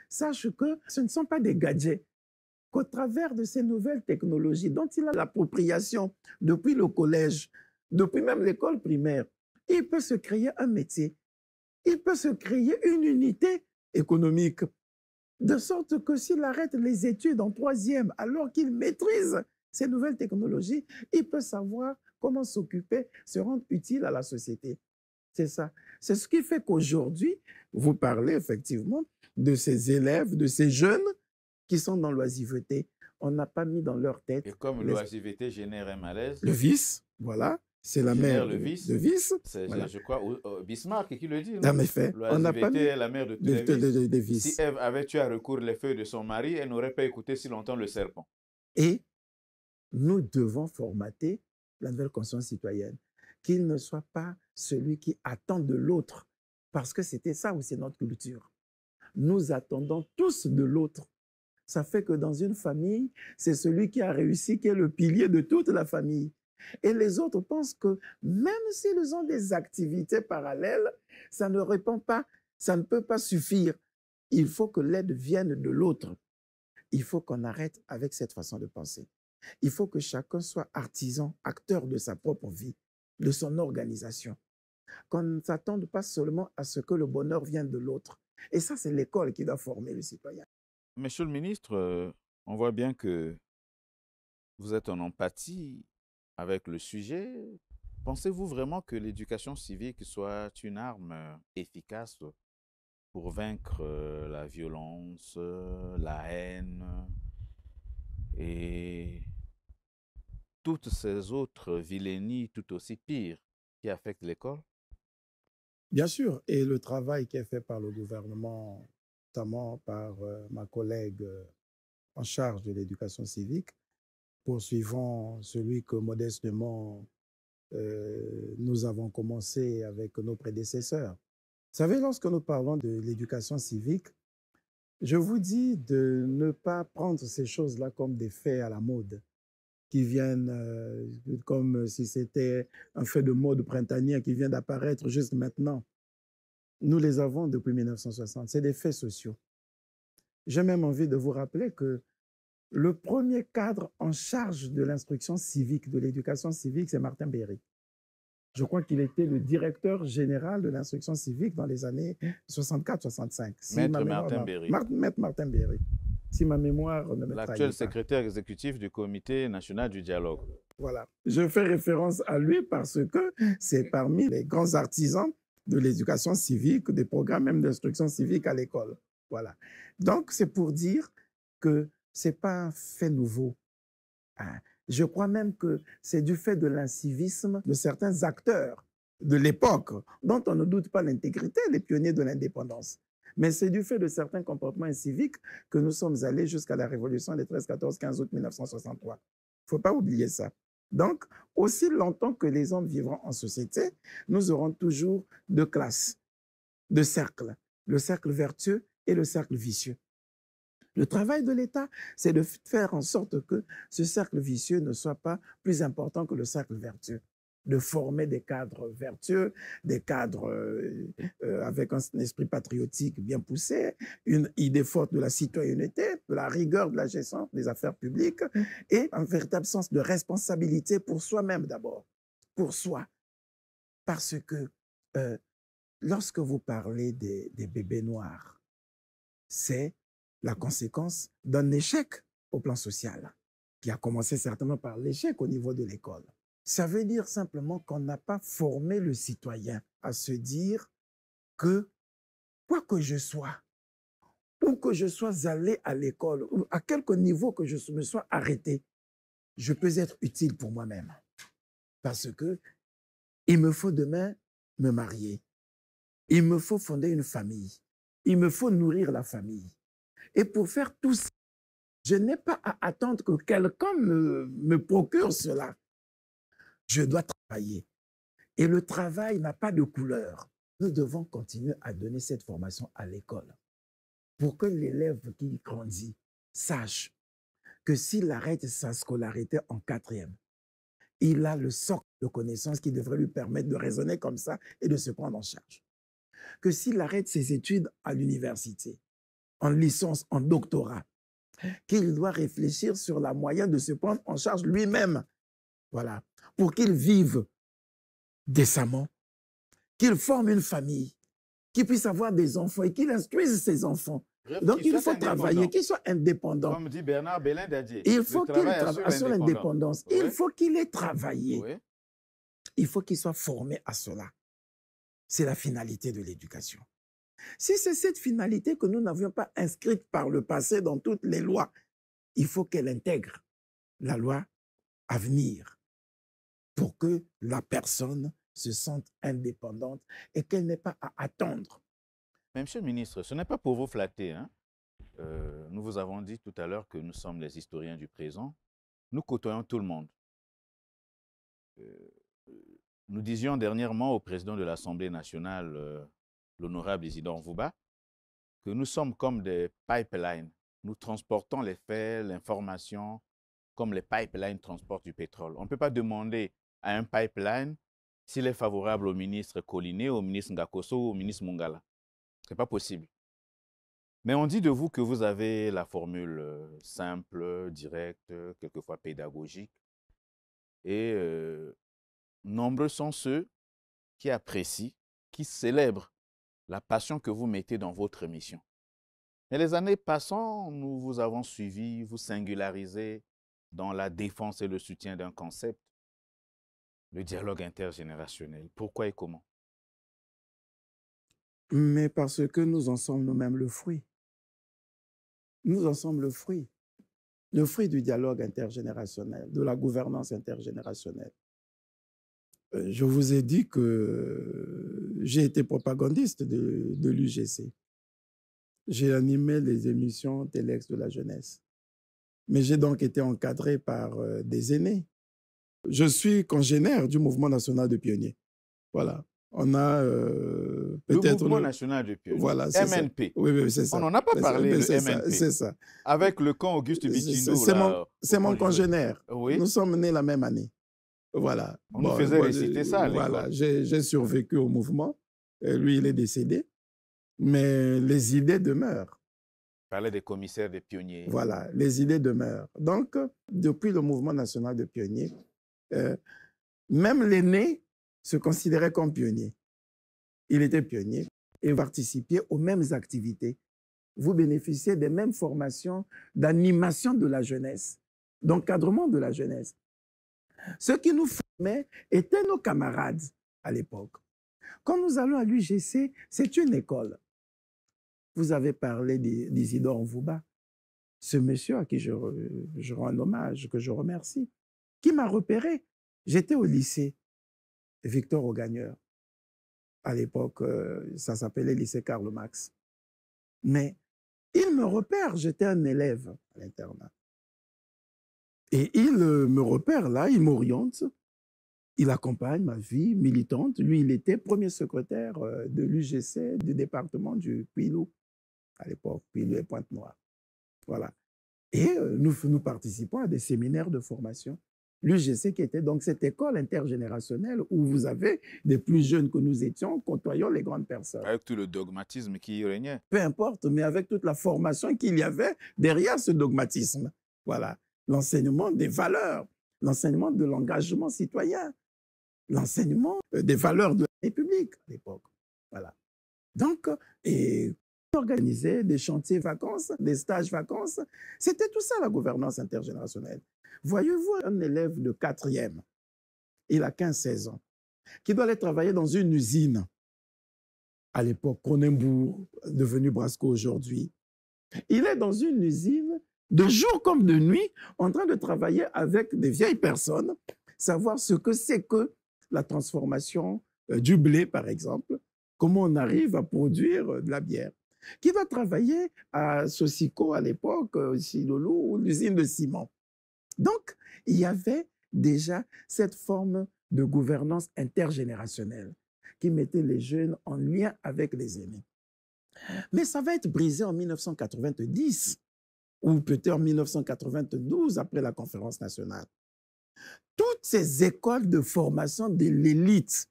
sache que ce ne sont pas des gadgets, qu'au travers de ces nouvelles technologies dont il a l'appropriation depuis le collège, depuis même l'école primaire, il peut se créer un métier, il peut se créer une unité économique, de sorte que s'il arrête les études en troisième alors qu'il maîtrise ces nouvelles technologies, il peut savoir comment s'occuper, se rendre utile à la société. C'est ça. C'est ce qui fait qu'aujourd'hui, vous parlez effectivement de ces élèves, de ces jeunes qui sont dans l'oisiveté. On n'a pas mis dans leur tête... Et comme l'oisiveté génère un malaise... Le vice, voilà. C'est la mère le vice. De vice. C'est, voilà. Je crois, Bismarck qui le dit. En effet. On n'a pas mis est la mère de tous les vices. Si Ève avait tué à recours les feuilles de son mari, elle n'aurait pas écouté si longtemps le serpent. Et nous devons formater la nouvelle conscience citoyenne. Qu'il ne soit pas celui qui attend de l'autre. Parce que c'était ça aussi notre culture. Nous attendons tous de l'autre. Ça fait que dans une famille, c'est celui qui a réussi qui est le pilier de toute la famille. Et les autres pensent que même s'ils ont des activités parallèles, ça ne répond pas, ça ne peut pas suffire. Il faut que l'aide vienne de l'autre. Il faut qu'on arrête avec cette façon de penser. Il faut que chacun soit artisan, acteur de sa propre vie, de son organisation. Qu'on ne s'attende pas seulement à ce que le bonheur vienne de l'autre. Et ça, c'est l'école qui doit former le citoyen. Monsieur le ministre, on voit bien que vous êtes en empathie avec le sujet. Pensez-vous vraiment que l'éducation civique soit une arme efficace pour vaincre la violence, la haine et toutes ces autres vilainies tout aussi pires qui affectent l'école? Bien sûr, et le travail qui est fait par le gouvernement, notamment par ma collègue en charge de l'éducation civique, poursuivant celui que modestement nous avons commencé avec nos prédécesseurs. Vous savez, lorsque nous parlons de l'éducation civique, je vous dis de ne pas prendre ces choses-là comme des faits à la mode, qui viennent comme si c'était un fait de mode printanier qui vient d'apparaître juste maintenant. Nous les avons depuis 1960. C'est des faits sociaux. J'ai même envie de vous rappeler que le premier cadre en charge de l'instruction civique, de l'éducation civique, c'est Martin Berry. Je crois qu'il était le directeur général de l'instruction civique dans les années 64-65. Maître Martin Berry. Maître Martin Berry. Si ma mémoire ne me trahit pas. L'actuel secrétaire exécutif du Comité national du dialogue. Voilà. Je fais référence à lui parce que c'est parmi les grands artisans de l'éducation civique, des programmes même d'instruction civique à l'école. Voilà. Donc, c'est pour dire que ce n'est pas un fait nouveau. Hein. Je crois même que c'est du fait de l'incivisme de certains acteurs de l'époque, dont on ne doute pas l'intégrité, les pionniers de l'indépendance. Mais c'est du fait de certains comportements inciviques que nous sommes allés jusqu'à la révolution des 13, 14, 15 août 1963. Il ne faut pas oublier ça. Donc, aussi longtemps que les hommes vivront en société, nous aurons toujours deux classes, deux cercles, le cercle vertueux et le cercle vicieux. Le travail de l'État, c'est de faire en sorte que ce cercle vicieux ne soit pas plus important que le cercle vertueux, de former des cadres vertueux, des cadres avec un esprit patriotique bien poussé, une idée forte de la citoyenneté, de la rigueur de la gestion des affaires publiques et un véritable sens de responsabilité pour soi-même d'abord, pour soi. Parce que lorsque vous parlez des bébés noirs, c'est la conséquence d'un échec au plan social, qui a commencé certainement par l'échec au niveau de l'école. Ça veut dire simplement qu'on n'a pas formé le citoyen à se dire que, quoi que je sois, où que je sois allé à l'école, ou à quelque niveau que je me sois arrêté, je peux être utile pour moi-même. Parce que il me faut demain me marier. Il me faut fonder une famille. Il me faut nourrir la famille. Et pour faire tout ça, je n'ai pas à attendre que quelqu'un me procure cela. Je dois travailler. Et le travail n'a pas de couleur. Nous devons continuer à donner cette formation à l'école pour que l'élève qui grandit sache que s'il arrête sa scolarité en 4e, il a le socle de connaissances qui devrait lui permettre de raisonner comme ça et de se prendre en charge. Que s'il arrête ses études à l'université, en licence, en doctorat, qu'il doit réfléchir sur la moyen de se prendre en charge lui-même, voilà, pour qu'il vive décemment, qu'il forme une famille, qu'il puisse avoir des enfants et qu'il instruise ses enfants. Donc, il faut travailler, qu'il soit indépendant. Comme dit Bernard Bélin Dadier, il faut qu'il assure l'indépendance. Oui. Il faut qu'il ait travaillé. Oui. Il faut qu'il soit formé à cela. C'est la finalité de l'éducation. Si c'est cette finalité que nous n'avions pas inscrite par le passé dans toutes les lois, il faut qu'elle intègre la loi à venir pour que la personne se sente indépendante et qu'elle n'ait pas à attendre. Mais Monsieur le ministre, ce n'est pas pour vous flatter, hein? Nous vous avons dit tout à l'heure que nous sommes les historiens du présent. Nous côtoyons tout le monde. Nous disions dernièrement au président de l'Assemblée nationale, l'honorable Isidore Nvouba, que nous sommes comme des pipelines. Nous transportons les faits, l'information, comme les pipelines transportent du pétrole. On ne peut pas demander à un pipeline s'il est favorable au ministre Collinet, au ministre Ngakoso ou au ministre Mungala. Ce n'est pas possible. Mais on dit de vous que vous avez la formule simple, directe, quelquefois pédagogique. Et nombreux sont ceux qui apprécient, qui célèbrent la passion que vous mettez dans votre mission. Mais les années passant, nous vous avons suivi, vous singularisez dans la défense et le soutien d'un concept, le dialogue intergénérationnel. Pourquoi et comment? Mais parce que nous en sommes nous-mêmes le fruit. Nous en sommes le fruit du dialogue intergénérationnel, de la gouvernance intergénérationnelle. Je vous ai dit que j'ai été propagandiste de l'UGC. J'ai animé les émissions Téléx de la jeunesse. Mais j'ai donc été encadré par des aînés. Je suis congénère du Mouvement national de pionniers. Voilà. On a peut-être... Le Mouvement national de pionniers, voilà, MNP. Oui, c'est ça. On n'en a pas parlé, le MNP. C'est ça. Avec le camp Auguste Bichindo. C'est mon congénère. Oui. Nous sommes nés la même année. Voilà. On nous faisait réciter ça à l'école. Voilà, j'ai survécu au mouvement. Lui, il est décédé. Mais les idées demeurent. Parlait des commissaires des pionniers. Voilà, les idées demeurent. Donc, depuis le Mouvement national de pionniers, même l'aîné se considérait comme pionnier. Il était pionnier et participait aux mêmes activités. Vous bénéficiez des mêmes formations d'animation de la jeunesse, d'encadrement de la jeunesse. Ceux qui nous formaient étaient nos camarades à l'époque. Quand nous allons à l'UGC, c'est une école. Vous avez parlé d'Isidore Nvouba, ce monsieur à qui je rends un hommage, que je remercie. qui m'a repéré. J'étais au lycée Victor Augagneur. À l'époque, ça s'appelait lycée Karl Marx. Mais il me repère, j'étais un élève à l'internat. Et il me repère là, il m'oriente, il accompagne ma vie militante. Lui, il était premier secrétaire de l'UGC du département du Puy-Loup, à l'époque, Puy-Loup et Pointe-Noire. Voilà. Et nous participons à des séminaires de formation. L'UGC qui était donc cette école intergénérationnelle où vous avez des plus jeunes que nous étions côtoyant les grandes personnes. Avec tout le dogmatisme qui y régnait. Peu importe, mais avec toute la formation qu'il y avait derrière ce dogmatisme. Voilà. L'enseignement des valeurs, l'enseignement de l'engagement citoyen, l'enseignement des valeurs de la République à l'époque. Voilà. Donc, et organiser des chantiers vacances, des stages vacances, c'était tout ça la gouvernance intergénérationnelle. Voyez-vous un élève de 4e, il a 15-16 ans, qui doit aller travailler dans une usine, à l'époque Cronenbourg, devenu Brasco aujourd'hui. Il est dans une usine, de jour comme de nuit, en train de travailler avec des vieilles personnes, savoir ce que c'est que la transformation du blé, par exemple, comment on arrive à produire de la bière. Qui va travailler à Sosico à l'époque, Silolo, ou l'usine de ciment. Donc, il y avait déjà cette forme de gouvernance intergénérationnelle qui mettait les jeunes en lien avec les aînés. Mais ça va être brisé en 1990 ou peut-être en 1992 après la conférence nationale. Toutes ces écoles de formation de l'élite,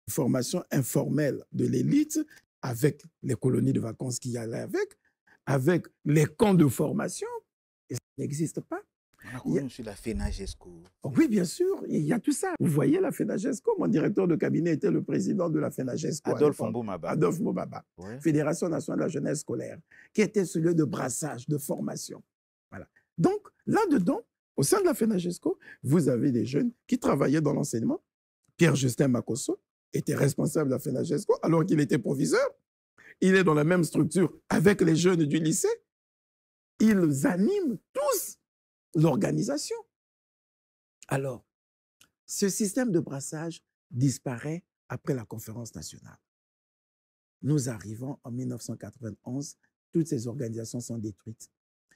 formation informelle de l'élite, avec les colonies de vacances qui y allaient avec les camps de formation, et ça n'existe pas. On a connu aussi la FENAGESCO. Oui, bien sûr, il y a tout ça. Vous voyez la FENAGESCO, mon directeur de cabinet était le président de la FENAGESCO. Adolphe Mbomaba. Adolphe Mbomaba, ouais. Fédération nationale de la jeunesse scolaire, qui était ce lieu de brassage, de formation. Voilà. Donc, là-dedans, au sein de la FENAGESCO, vous avez des jeunes qui travaillaient dans l'enseignement. Pierre-Justin Makosso était responsable de la FENAGESCO alors qu'il était proviseur. Il est dans la même structure avec les jeunes du lycée. Ils animent tous l'organisation. Alors, ce système de brassage disparaît après la conférence nationale. Nous arrivons en 1991, toutes ces organisations sont détruites.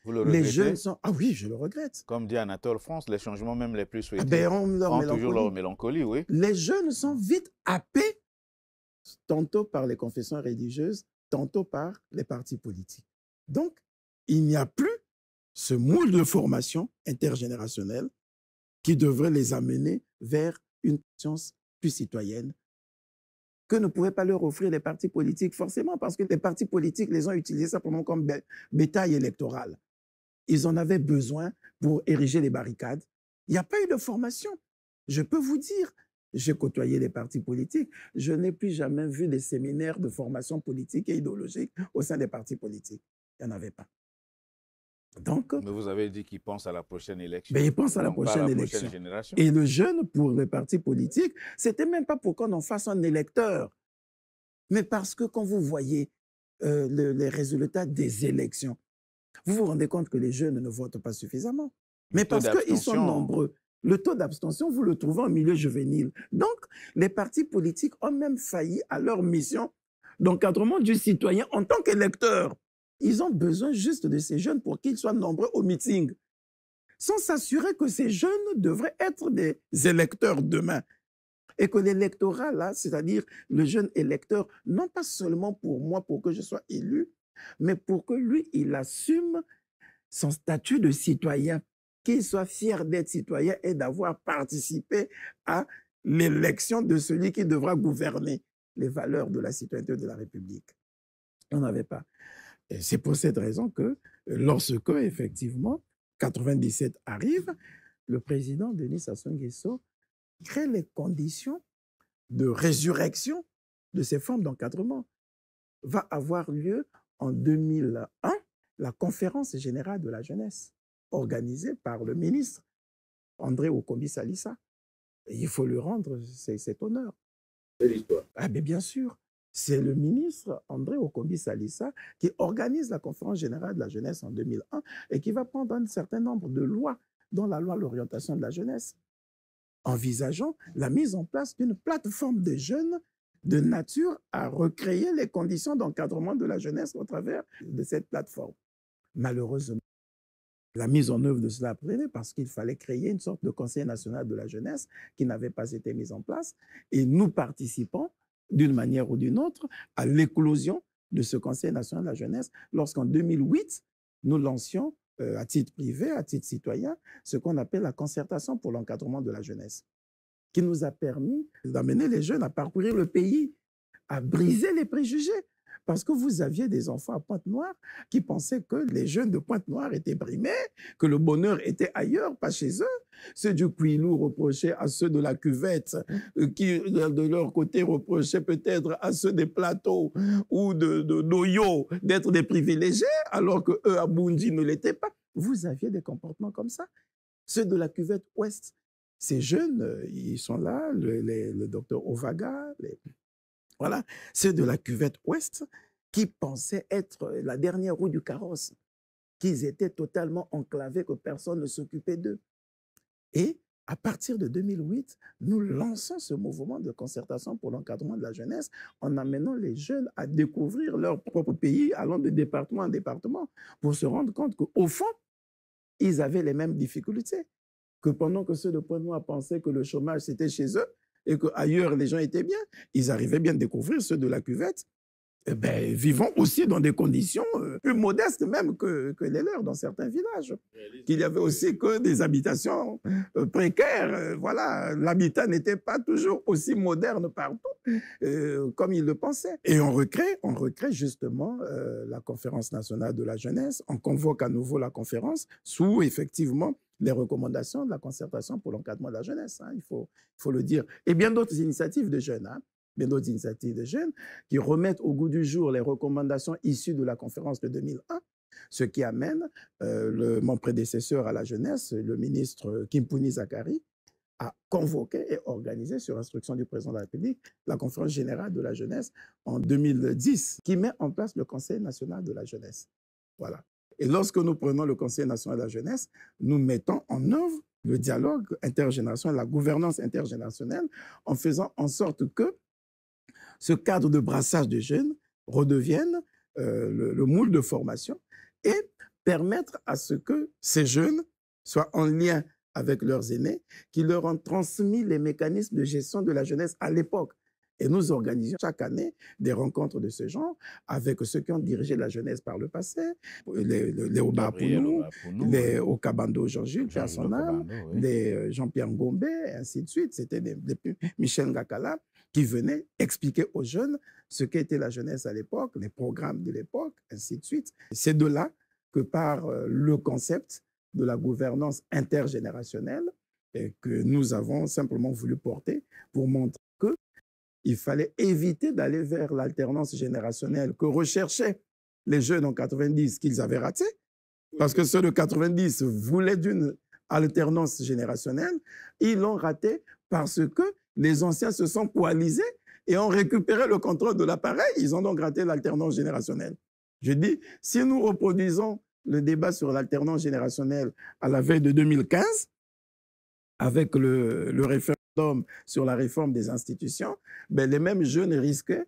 Vous le regrettez? Les jeunes sont... Ah oui, je le regrette. Comme dit Anatole France, les changements même les plus souhaités toujours leur mélancolie, oui. Les jeunes sont vite happés, tantôt par les confessions religieuses, tantôt par les partis politiques. Donc, il n'y a plus ce moule de formation intergénérationnelle qui devrait les amener vers une conscience plus citoyenne que ne pouvaient pas leur offrir les partis politiques, forcément, parce que les partis politiques les ont utilisés simplement comme bétail électoral. Ils en avaient besoin pour ériger les barricades. Il n'y a pas eu de formation. Je peux vous dire, j'ai côtoyé les partis politiques, je n'ai plus jamais vu des séminaires de formation politique et idéologique au sein des partis politiques. Il n'y en avait pas. Donc, mais vous avez dit qu'ils pensent à la prochaine élection. Mais ils pensent à la prochaine élection. Et le jeune, pour les partis politiques, c'était même pas pour qu'on en fasse un électeur, mais parce que quand vous voyez les résultats des élections, vous vous rendez compte que les jeunes ne votent pas suffisamment. Mais parce qu'ils sont nombreux. Le taux d'abstention, vous le trouvez en milieu juvénile. Donc, les partis politiques ont même failli à leur mission d'encadrement du citoyen en tant qu'électeur. Ils ont besoin juste de ces jeunes pour qu'ils soient nombreux au meeting, sans s'assurer que ces jeunes devraient être des électeurs demain. Et que l'électorat, là, c'est-à-dire le jeune électeur, non pas seulement pour moi, pour que je sois élu, mais pour que lui, il assume son statut de citoyen, qu'il soit fier d'être citoyen et d'avoir participé à l'élection de celui qui devra gouverner les valeurs de la citoyenneté de la République. On n'avait pas. Et c'est pour cette raison que lorsque, effectivement, 97 arrive, le président Denis Sassou Nguesso crée les conditions de résurrection de ces formes d'encadrement. Va avoir lieu en 2001 la conférence générale de la jeunesse, organisée par le ministre André Okombi Salissa. Et il faut lui rendre cet honneur. C'est l'histoire. Ah, mais bien sûr. C'est le ministre André Okombi Salissa qui organise la conférence générale de la jeunesse en 2001 et qui va prendre un certain nombre de lois dans la loi l'orientation de la jeunesse, envisageant la mise en place d'une plateforme de jeunes de nature à recréer les conditions d'encadrement de la jeunesse au travers de cette plateforme. Malheureusement, la mise en œuvre de cela a traîné parce qu'il fallait créer une sorte de Conseil national de la jeunesse qui n'avait pas été mis en place. Et nous participons, d'une manière ou d'une autre, à l'éclosion de ce Conseil national de la jeunesse lorsqu'en 2008, nous lancions, à titre privé, à titre citoyen, ce qu'on appelle la concertation pour l'encadrement de la jeunesse, qui nous a permis d'amener les jeunes à parcourir le pays, à briser les préjugés. Parce que vous aviez des enfants à Pointe-Noire qui pensaient que les jeunes de Pointe-Noire étaient brimés, que le bonheur était ailleurs, pas chez eux. Ceux du Kouilou reprochaient à ceux de la cuvette, qui, de leur côté, reprochaient peut-être à ceux des plateaux ou d'Oyo d'être des privilégiés, alors qu'eux, à Bundi, ne l'étaient pas. Vous aviez des comportements comme ça. Ceux de la cuvette ouest, ces jeunes, ils sont là, le docteur Ovaga, voilà, ceux de la cuvette ouest qui pensaient être la dernière roue du carrosse, qu'ils étaient totalement enclavés, que personne ne s'occupait d'eux. Et à partir de 2008, nous lançons ce mouvement de concertation pour l'encadrement de la jeunesse en amenant les jeunes à découvrir leur propre pays, allant de département en département, pour se rendre compte qu'au fond, ils avaient les mêmes difficultés. Que pendant que ceux de Pointe-Noire pensaient que le chômage, c'était chez eux, et qu'ailleurs, les gens étaient bien, ils arrivaient bien à découvrir ceux de la cuvette, vivant aussi dans des conditions plus modestes même que les leurs dans certains villages. Qu'il y avait aussi que des habitations précaires. Voilà, l'habitat n'était pas toujours aussi moderne partout comme ils le pensaient. Et on recrée justement la Conférence nationale de la jeunesse. On convoque à nouveau la conférence sous effectivement les recommandations de la concertation pour l'encadrement de la jeunesse, hein, il faut le dire. Et bien d'autres initiatives de jeunes, hein, bien d'autres initiatives de jeunes qui remettent au goût du jour les recommandations issues de la conférence de 2001, ce qui amène mon prédécesseur à la jeunesse, le ministre Kimpuni Zakari, à convoquer et organiser, sur instruction du président de la République, la conférence générale de la jeunesse en 2010, qui met en place le Conseil national de la jeunesse. Voilà. Et lorsque nous prenons le Conseil national de la jeunesse, nous mettons en œuvre le dialogue intergénérationnel, la gouvernance intergénérationnelle, en faisant en sorte que ce cadre de brassage de jeunes redevienne le moule de formation et permettre à ce que ces jeunes soient en lien avec leurs aînés, qui leur ont transmis les mécanismes de gestion de la jeunesse à l'époque. Et nous organisions chaque année des rencontres de ce genre avec ceux qui ont dirigé la jeunesse par le passé, les Obapounou, les Okabando Jean-Jules, qui a son âme, les Jean-Pierre Ngombe, et ainsi de suite. C'était Michel Ngakala qui venaient expliquer aux jeunes ce qu'était la jeunesse à l'époque, les programmes de l'époque, ainsi de suite. C'est de là que part le concept de la gouvernance intergénérationnelle que nous avons simplement voulu porter pour montrer qu'il fallait éviter d'aller vers l'alternance générationnelle que recherchaient les jeunes en 90 qu'ils avaient raté, parce que ceux de 90 voulaient d'une alternance générationnelle, ils l'ont raté parce que les anciens se sont coalisés et ont récupéré le contrôle de l'appareil, ils ont donc raté l'alternance générationnelle. Je dis, si nous reproduisons le débat sur l'alternance générationnelle à la veille de 2015, avec le référendum sur la réforme des institutions, ben les mêmes jeunes risquaient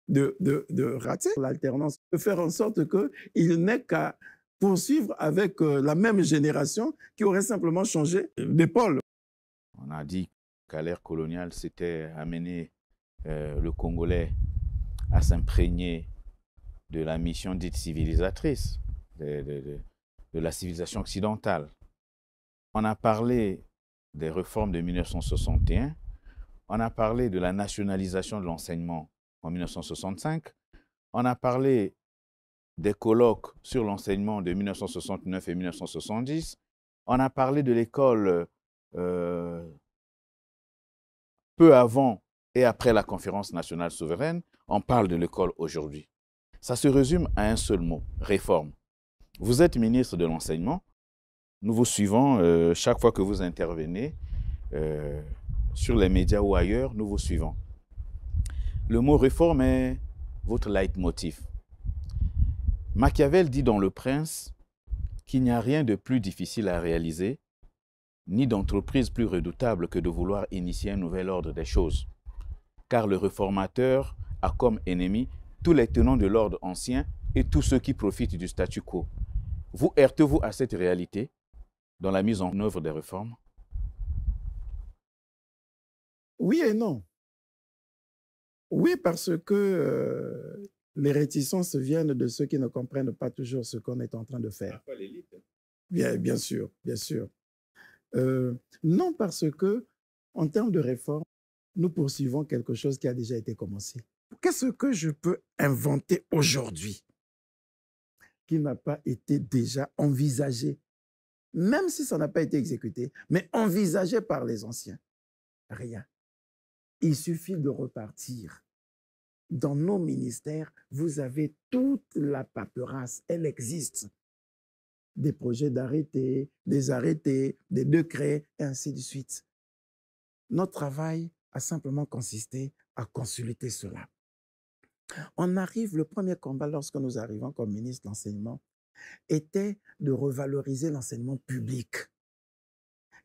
de rater l'alternance, de faire en sorte qu'il n'ait qu'à poursuivre avec la même génération qui aurait simplement changé d'épaule. On a dit qu'à l'ère coloniale, c'était amener le Congolais à s'imprégner de la mission dite civilisatrice, de la civilisation occidentale. On a parlé des réformes de 1961, on a parlé de la nationalisation de l'enseignement en 1965, on a parlé des colloques sur l'enseignement de 1969 et 1970, on a parlé de l'école peu avant et après la conférence nationale souveraine, on parle de l'école aujourd'hui. Ça se résume à un seul mot, réforme. Vous êtes ministre de l'enseignement, nous vous suivons chaque fois que vous intervenez sur les médias ou ailleurs, nous vous suivons. Le mot réforme est votre leitmotiv. Machiavel dit dans Le Prince qu'il n'y a rien de plus difficile à réaliser ni d'entreprise plus redoutable que de vouloir initier un nouvel ordre des choses. Car le réformateur a comme ennemi tous les tenants de l'ordre ancien et tous ceux qui profitent du statu quo. Vous heurtez-vous à cette réalité dans la mise en œuvre des réformes? Oui et non. Oui, parce que les réticences viennent de ceux qui ne comprennent pas toujours ce qu'on est en train de faire. Pas l'élite. Bien sûr, bien sûr. Non, parce que, en termes de réforme, nous poursuivons quelque chose qui a déjà été commencé. Qu'est-ce que je peux inventer aujourd'hui qui n'a pas été déjà envisagé, même si ça n'a pas été exécuté, mais envisagé par les anciens? Rien. Il suffit de repartir. Dans nos ministères, vous avez toute la paperasse, elle existe. Des projets d'arrêtés, des décrets, et ainsi de suite. Notre travail a simplement consisté à consulter cela. On arrive, le premier combat lorsque nous arrivons comme ministre de l'Enseignement était de revaloriser l'enseignement public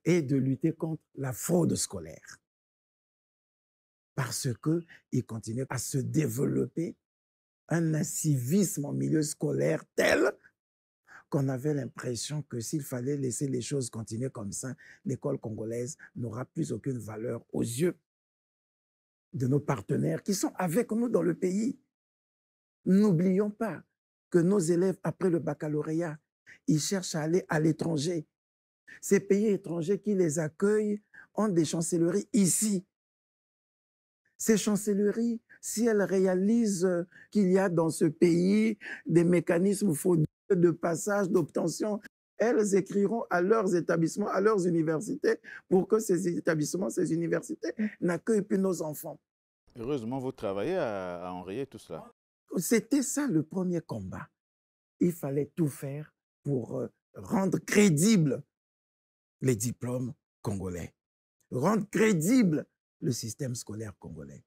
et de lutter contre la fraude scolaire. Parce qu'il continue à se développer un incivisme en milieu scolaire tel qu'on avait l'impression que s'il fallait laisser les choses continuer comme ça, l'école congolaise n'aura plus aucune valeur aux yeux de nos partenaires qui sont avec nous dans le pays. N'oublions pas que nos élèves, après le baccalauréat, ils cherchent à aller à l'étranger. Ces pays étrangers qui les accueillent ont des chancelleries ici. Ces chancelleries, si elles réalisent qu'il y a dans ce pays des mécanismes frauduleux de passage, d'obtention, elles écriront à leurs établissements, à leurs universités, pour que ces établissements, ces universités n'accueillent plus nos enfants. Heureusement, vous travaillez à enrayer tout cela. C'était ça le premier combat. Il fallait tout faire pour rendre crédibles les diplômes congolais, rendre crédible le système scolaire congolais.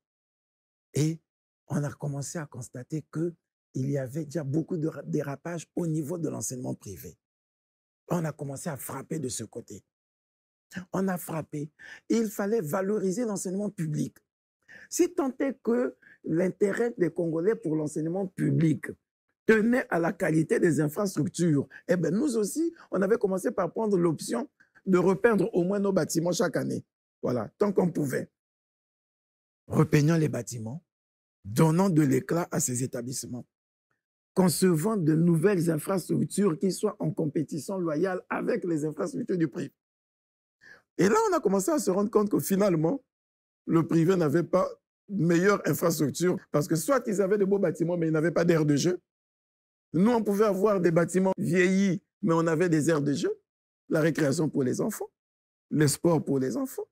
Et on a commencé à constater qu'il y avait déjà beaucoup de dérapages au niveau de l'enseignement privé. On a commencé à frapper de ce côté. On a frappé. Il fallait valoriser l'enseignement public. Si tant est que l'intérêt des Congolais pour l'enseignement public tenait à la qualité des infrastructures, eh bien nous aussi, on avait commencé par prendre l'option de repeindre au moins nos bâtiments chaque année. Voilà, tant qu'on pouvait. Repeignons les bâtiments, donnant de l'éclat à ces établissements, concevant de nouvelles infrastructures qui soient en compétition loyale avec les infrastructures du privé. Et là, on a commencé à se rendre compte que finalement, le privé n'avait pas meilleure infrastructure parce que soit ils avaient de beaux bâtiments, mais ils n'avaient pas d'aire de jeu. Nous, on pouvait avoir des bâtiments vieillis, mais on avait des aires de jeu, la récréation pour les enfants, le sport pour les enfants.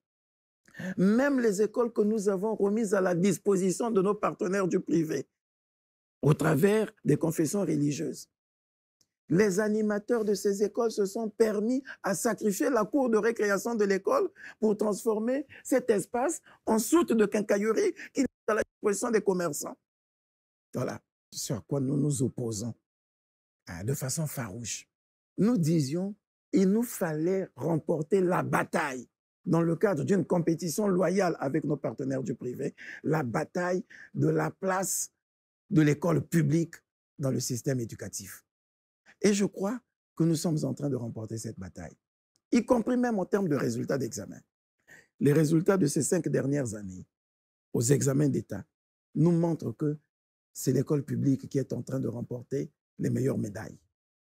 Même les écoles que nous avons remises à la disposition de nos partenaires du privé, au travers des confessions religieuses. Les animateurs de ces écoles se sont permis à sacrifier la cour de récréation de l'école pour transformer cet espace en soute de quincaillerie qui est à la disposition des commerçants. Voilà ce à quoi nous nous opposons de façon farouche. Nous disions qu'il nous fallait remporter la bataille dans le cadre d'une compétition loyale avec nos partenaires du privé, la bataille de la place de l'école publique dans le système éducatif. Et je crois que nous sommes en train de remporter cette bataille, y compris même en termes de résultats d'examen. Les résultats de ces 5 dernières années aux examens d'État nous montrent que c'est l'école publique qui est en train de remporter les meilleures médailles.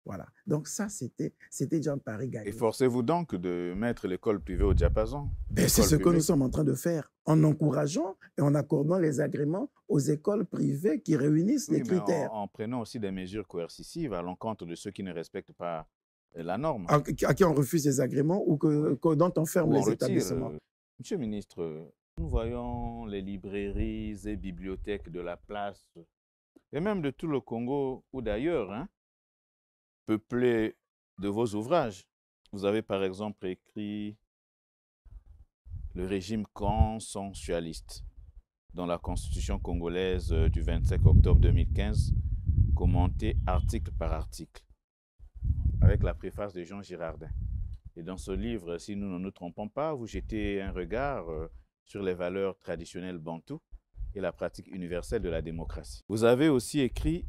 Voilà. Donc ça, c'était déjà un pari gagné. Et forcez-vous donc de mettre l'école privée au diapason. C'est ce que nous sommes en train de faire, en encourageant et en accordant les agréments aux écoles privées qui réunissent les critères. En prenant aussi des mesures coercitives à l'encontre de ceux qui ne respectent pas la norme. À qui on refuse les agréments ou dont on ferme les établissements. Monsieur le ministre, nous voyons les librairies et bibliothèques de la place, et même de tout le Congo ou d'ailleurs, hein, peuplées de vos ouvrages. Vous avez par exemple écrit le régime consensualiste dans la Constitution congolaise du 25 octobre 2015, commenté article par article, avec la préface de Jean Girardin. Et dans ce livre, si nous ne nous trompons pas, vous jetez un regard sur les valeurs traditionnelles bantoues et la pratique universelle de la démocratie. Vous avez aussi écrit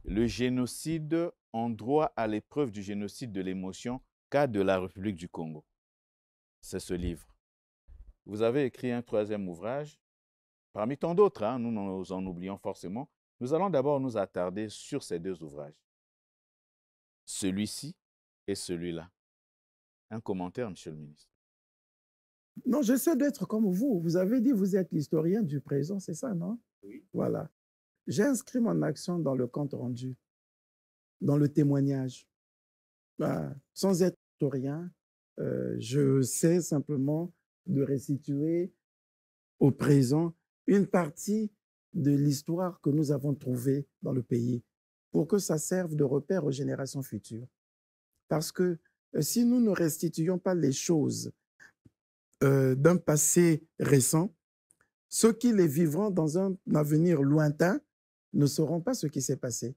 Le génocide en droit à l'épreuve du génocide de l'émotion, cas de la République du Congo. C'est ce livre. Vous avez écrit un troisième ouvrage, parmi tant d'autres, hein, nous en oublions forcément. Nous allons d'abord nous attarder sur ces deux ouvrages. Celui-ci et celui-là. Un commentaire, Monsieur le ministre. Non, j'essaie d'être comme vous. Vous avez dit que vous êtes l'historien du présent, c'est ça, non? Oui. Voilà. J'ai inscrit mon action dans le compte rendu, dans le témoignage. Sans être historien, je sais simplement de restituer au présent une partie de l'histoire que nous avons trouvée dans le pays pour que ça serve de repère aux générations futures. Parce que si nous ne restituions pas les choses d'un passé récent, ceux qui les vivront dans un avenir lointain ne sauront pas ce qui s'est passé.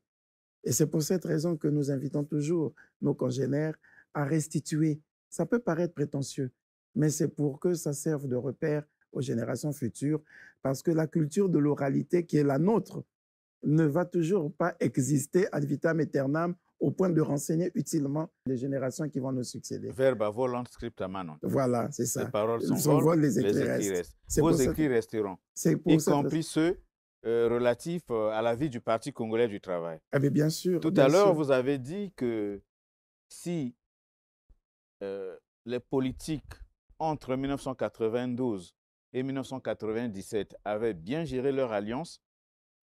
Et c'est pour cette raison que nous invitons toujours nos congénères à restituer. Ça peut paraître prétentieux, mais c'est pour que ça serve de repère aux générations futures, parce que la culture de l'oralité qui est la nôtre ne va toujours pas exister ad vitam aeternam au point de renseigner utilement les générations qui vont nous succéder. Verba volant scripta manent. Voilà, c'est ça. Les paroles sont Vol, folles, les écrits restent. restent. Vos écrits resteront, y compris ceux relatifs à la vie du Parti congolais du travail. Ah, mais bien sûr. Tout à l'heure, vous avez dit que si les politiques entre 1992 et 1997 avaient bien géré leur alliance,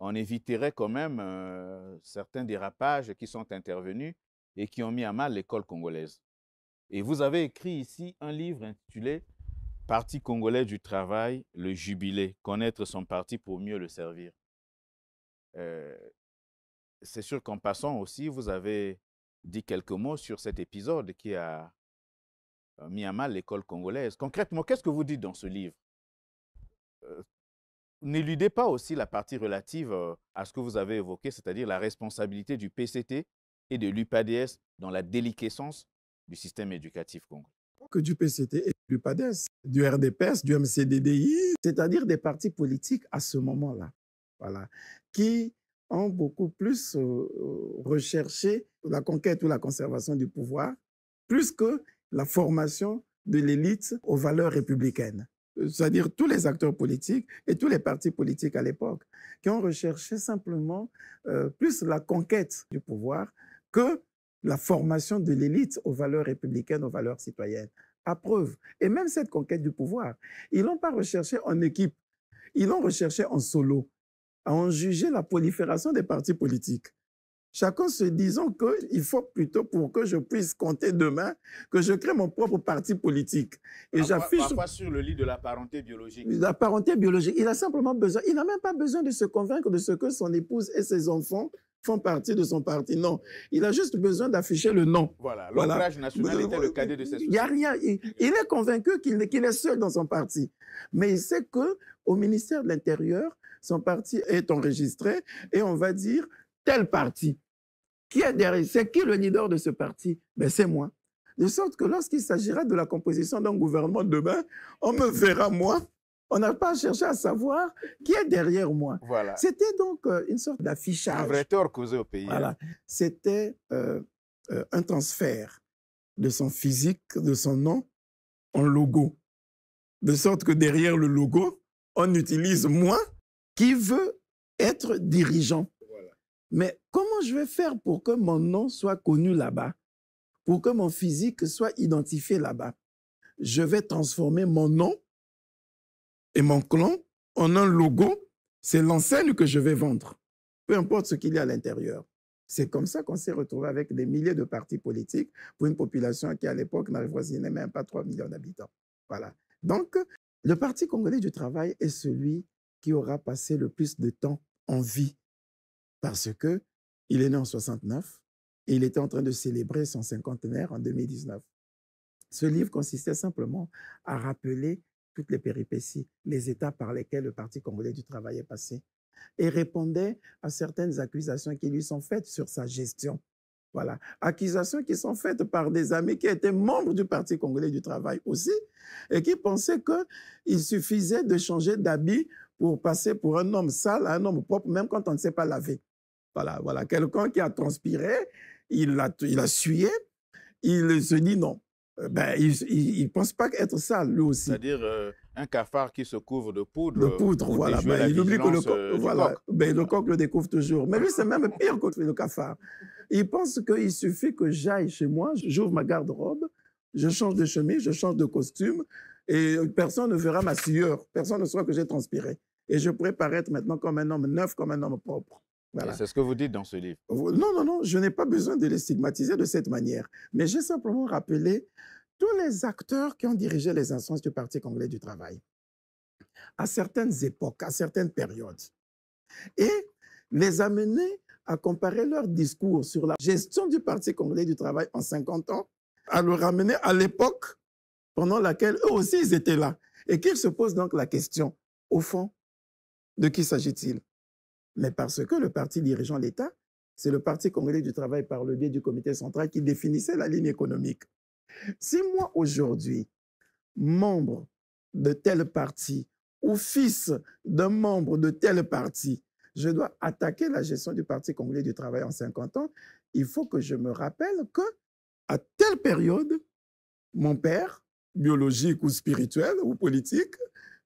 on éviterait quand même certains dérapages qui sont intervenus et qui ont mis à mal l'école congolaise. Et vous avez écrit ici un livre intitulé « Parti congolais du travail, le jubilé, connaître son parti pour mieux le servir ». C'est sûr qu'en passant aussi, vous avez dit quelques mots sur cet épisode qui a mis à mal l'école congolaise. Concrètement, qu'est-ce que vous dites dans ce livre? N'éludez pas aussi la partie relative à ce que vous avez évoqué, c'est-à-dire la responsabilité du PCT et de l'UPADS dans la déliquescence du système éducatif congolais. Que du PCT et du UPADS, du RDPS, du MCDDI, c'est-à-dire des partis politiques à ce moment-là, voilà, qui ont beaucoup plus recherché la conquête ou la conservation du pouvoir, plus que la formation de l'élite aux valeurs républicaines. C'est-à-dire tous les acteurs politiques et tous les partis politiques à l'époque, qui ont recherché simplement plus la conquête du pouvoir que la formation de l'élite aux valeurs républicaines, aux valeurs citoyennes. À preuve. Et même cette conquête du pouvoir, ils n'ont pas recherché en équipe, ils l'ont recherché en solo, à en juger la prolifération des partis politiques. Chacun se disant qu'il faut plutôt, pour que je puisse compter demain, que je crée mon propre parti politique. Et j'affiche... Parfois sur le lit de la parenté biologique. La parenté biologique. Il a simplement besoin, il n'a même pas besoin de se convaincre de ce que son épouse et ses enfants font partie de son parti. Non, il a juste besoin d'afficher le nom. Voilà, l'ancrage national était le cadet de ses soucis. Il n'y a rien. Il est convaincu qu'il est seul dans son parti. Mais il sait qu'au ministère de l'Intérieur, son parti est enregistré et on va dire tel parti. Qui est derrière? C'est qui le leader de ce parti? Ben, c'est moi. De sorte que lorsqu'il s'agira de la composition d'un gouvernement demain, on me verra moi. On n'a pas cherché à savoir qui est derrière moi. Voilà. C'était donc une sorte d'affichage. Un vrai tort causé au pays. Voilà. C'était un transfert de son physique, de son nom, en logo. De sorte que derrière le logo, on utilise moi qui veux être dirigeant. Voilà. Mais comment je vais faire pour que mon nom soit connu là-bas? Pour que mon physique soit identifié là-bas? Je vais transformer mon nom et mon clan en un logo. C'est l'enseigne que je vais vendre, peu importe ce qu'il y a à l'intérieur. C'est comme ça qu'on s'est retrouvé avec des milliers de partis politiques pour une population qui, à l'époque, n'avoisinait même pas 3 millions d'habitants. Voilà. Donc, le Parti congolais du travail est celui qui aura passé le plus de temps en vie parce qu'il est né en 69 et il était en train de célébrer son cinquantenaire en 2019. Ce livre consistait simplement à rappeler toutes les péripéties, les étapes par lesquelles le Parti congolais du travail est passé et répondait à certaines accusations qui lui sont faites sur sa gestion. Voilà. Accusations qui sont faites par des amis qui étaient membres du Parti congolais du travail aussi et qui pensaient qu'il suffisait de changer d'habit pour passer pour un homme sale à un homme propre, même quand on ne sait pas laver. Voilà, voilà. Quelqu'un qui a transpiré, il a sué, il se dit non. Ben, il ne pense pas être sale, lui aussi. C'est-à-dire un cafard qui se couvre de poudre. De poudre, voilà. Ben, il oublie que le coq, voilà. Ben, le coq le découvre toujours. Mais lui, c'est même pire que le cafard. Il pense qu'il suffit que j'aille chez moi, j'ouvre ma garde-robe, je change de chemise, je change de costume, et personne ne verra ma sueur. Personne ne saura que j'ai transpiré. Et je pourrais paraître maintenant comme un homme neuf, comme un homme propre. Voilà. C'est ce que vous dites dans ce livre. Non, non, non, je n'ai pas besoin de les stigmatiser de cette manière. Mais j'ai simplement rappelé tous les acteurs qui ont dirigé les instances du Parti congolais du travail à certaines époques, à certaines périodes, et les amener à comparer leur discours sur la gestion du Parti congolais du travail en 50 ans, à le ramener à l'époque pendant laquelle eux aussi ils étaient là, et qu'ils se posent donc la question, au fond, de qui s'agit-il? Mais parce que le parti dirigeant l'État, c'est le Parti congolais du travail par le biais du comité central qui définissait la ligne économique. Si moi, aujourd'hui, membre de tel parti ou fils d'un membre de tel parti, je dois attaquer la gestion du Parti congolais du travail en 50 ans, il faut que je me rappelle qu'à telle période, mon père, biologique ou spirituel ou politique,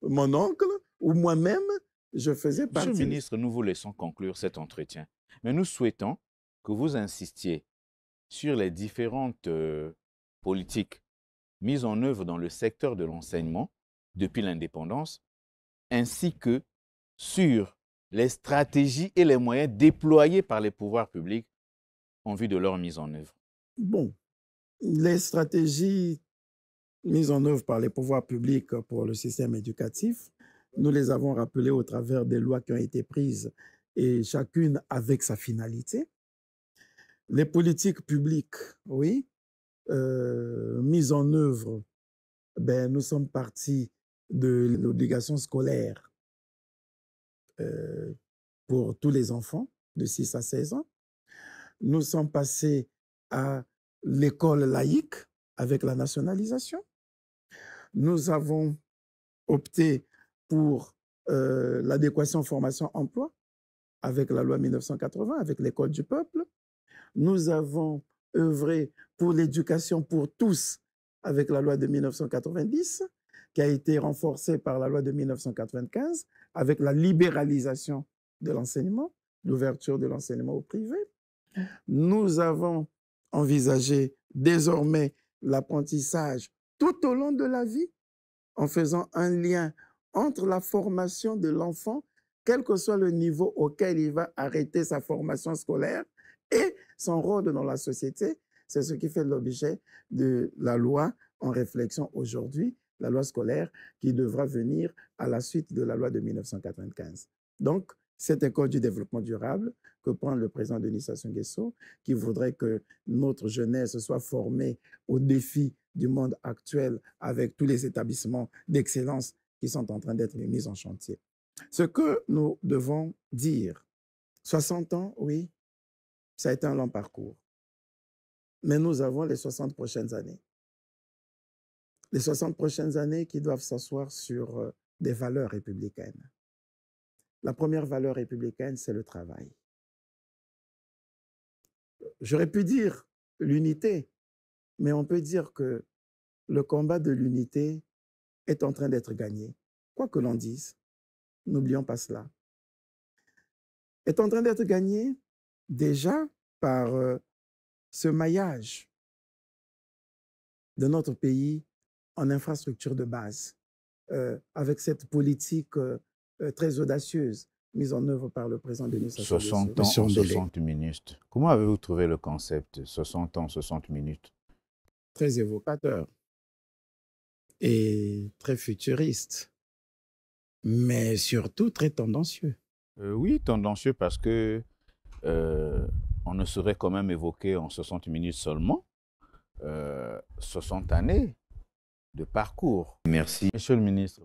mon oncle ou moi-même, je faisais partie... Monsieur le ministre, nous vous laissons conclure cet entretien, mais nous souhaitons que vous insistiez sur les différentes politiques mises en œuvre dans le secteur de l'enseignement depuis l'indépendance, ainsi que sur les stratégies et les moyens déployés par les pouvoirs publics en vue de leur mise en œuvre. Bon, les stratégies mises en œuvre par les pouvoirs publics pour le système éducatif, nous les avons rappelées au travers des lois qui ont été prises et chacune avec sa finalité. Les politiques publiques, oui, mises en œuvre, ben, nous sommes partis de l'obligation scolaire pour tous les enfants de 6 à 16 ans. Nous sommes passés à l'école laïque avec la nationalisation. Nous avons opté pour l'adéquation formation-emploi avec la loi 1980, avec l'école du peuple. Nous avons œuvré pour l'éducation pour tous avec la loi de 1990, qui a été renforcée par la loi de 1995, avec la libéralisation de l'enseignement, l'ouverture de l'enseignement au privé. Nous avons envisagé désormais l'apprentissage tout au long de la vie, en faisant un lien entre la formation de l'enfant, quel que soit le niveau auquel il va arrêter sa formation scolaire, et son rôle dans la société. C'est ce qui fait l'objet de la loi en réflexion aujourd'hui, la loi scolaire qui devra venir à la suite de la loi de 1995. Donc, cette école du développement durable que prend le président Denis Sassou Nguesso, qui voudrait que notre jeunesse soit formée aux défis du monde actuel avec tous les établissements d'excellence qui sont en train d'être mis en chantier. Ce que nous devons dire, 60 ans, oui, ça a été un long parcours. Mais nous avons les 60 prochaines années. Les 60 prochaines années qui doivent s'asseoir sur des valeurs républicaines. La première valeur républicaine, c'est le travail. J'aurais pu dire l'unité, mais on peut dire que le combat de l'unité est en train d'être gagné. Quoi que l'on dise, n'oublions pas cela. Est en train d'être gagné déjà par ce maillage de notre pays en infrastructure de base, avec cette politique très audacieuse mise en œuvre par le président Denis Sassou Nguesso. 60 ans, 60 minutes. Comment avez-vous trouvé le concept 60 ans, 60 minutes? Très évocateur et très futuriste, mais surtout très tendancieux. Oui, tendancieux parce que on ne saurait quand même évoquer en 60 minutes seulement 60 années de parcours. Merci. Monsieur le ministre.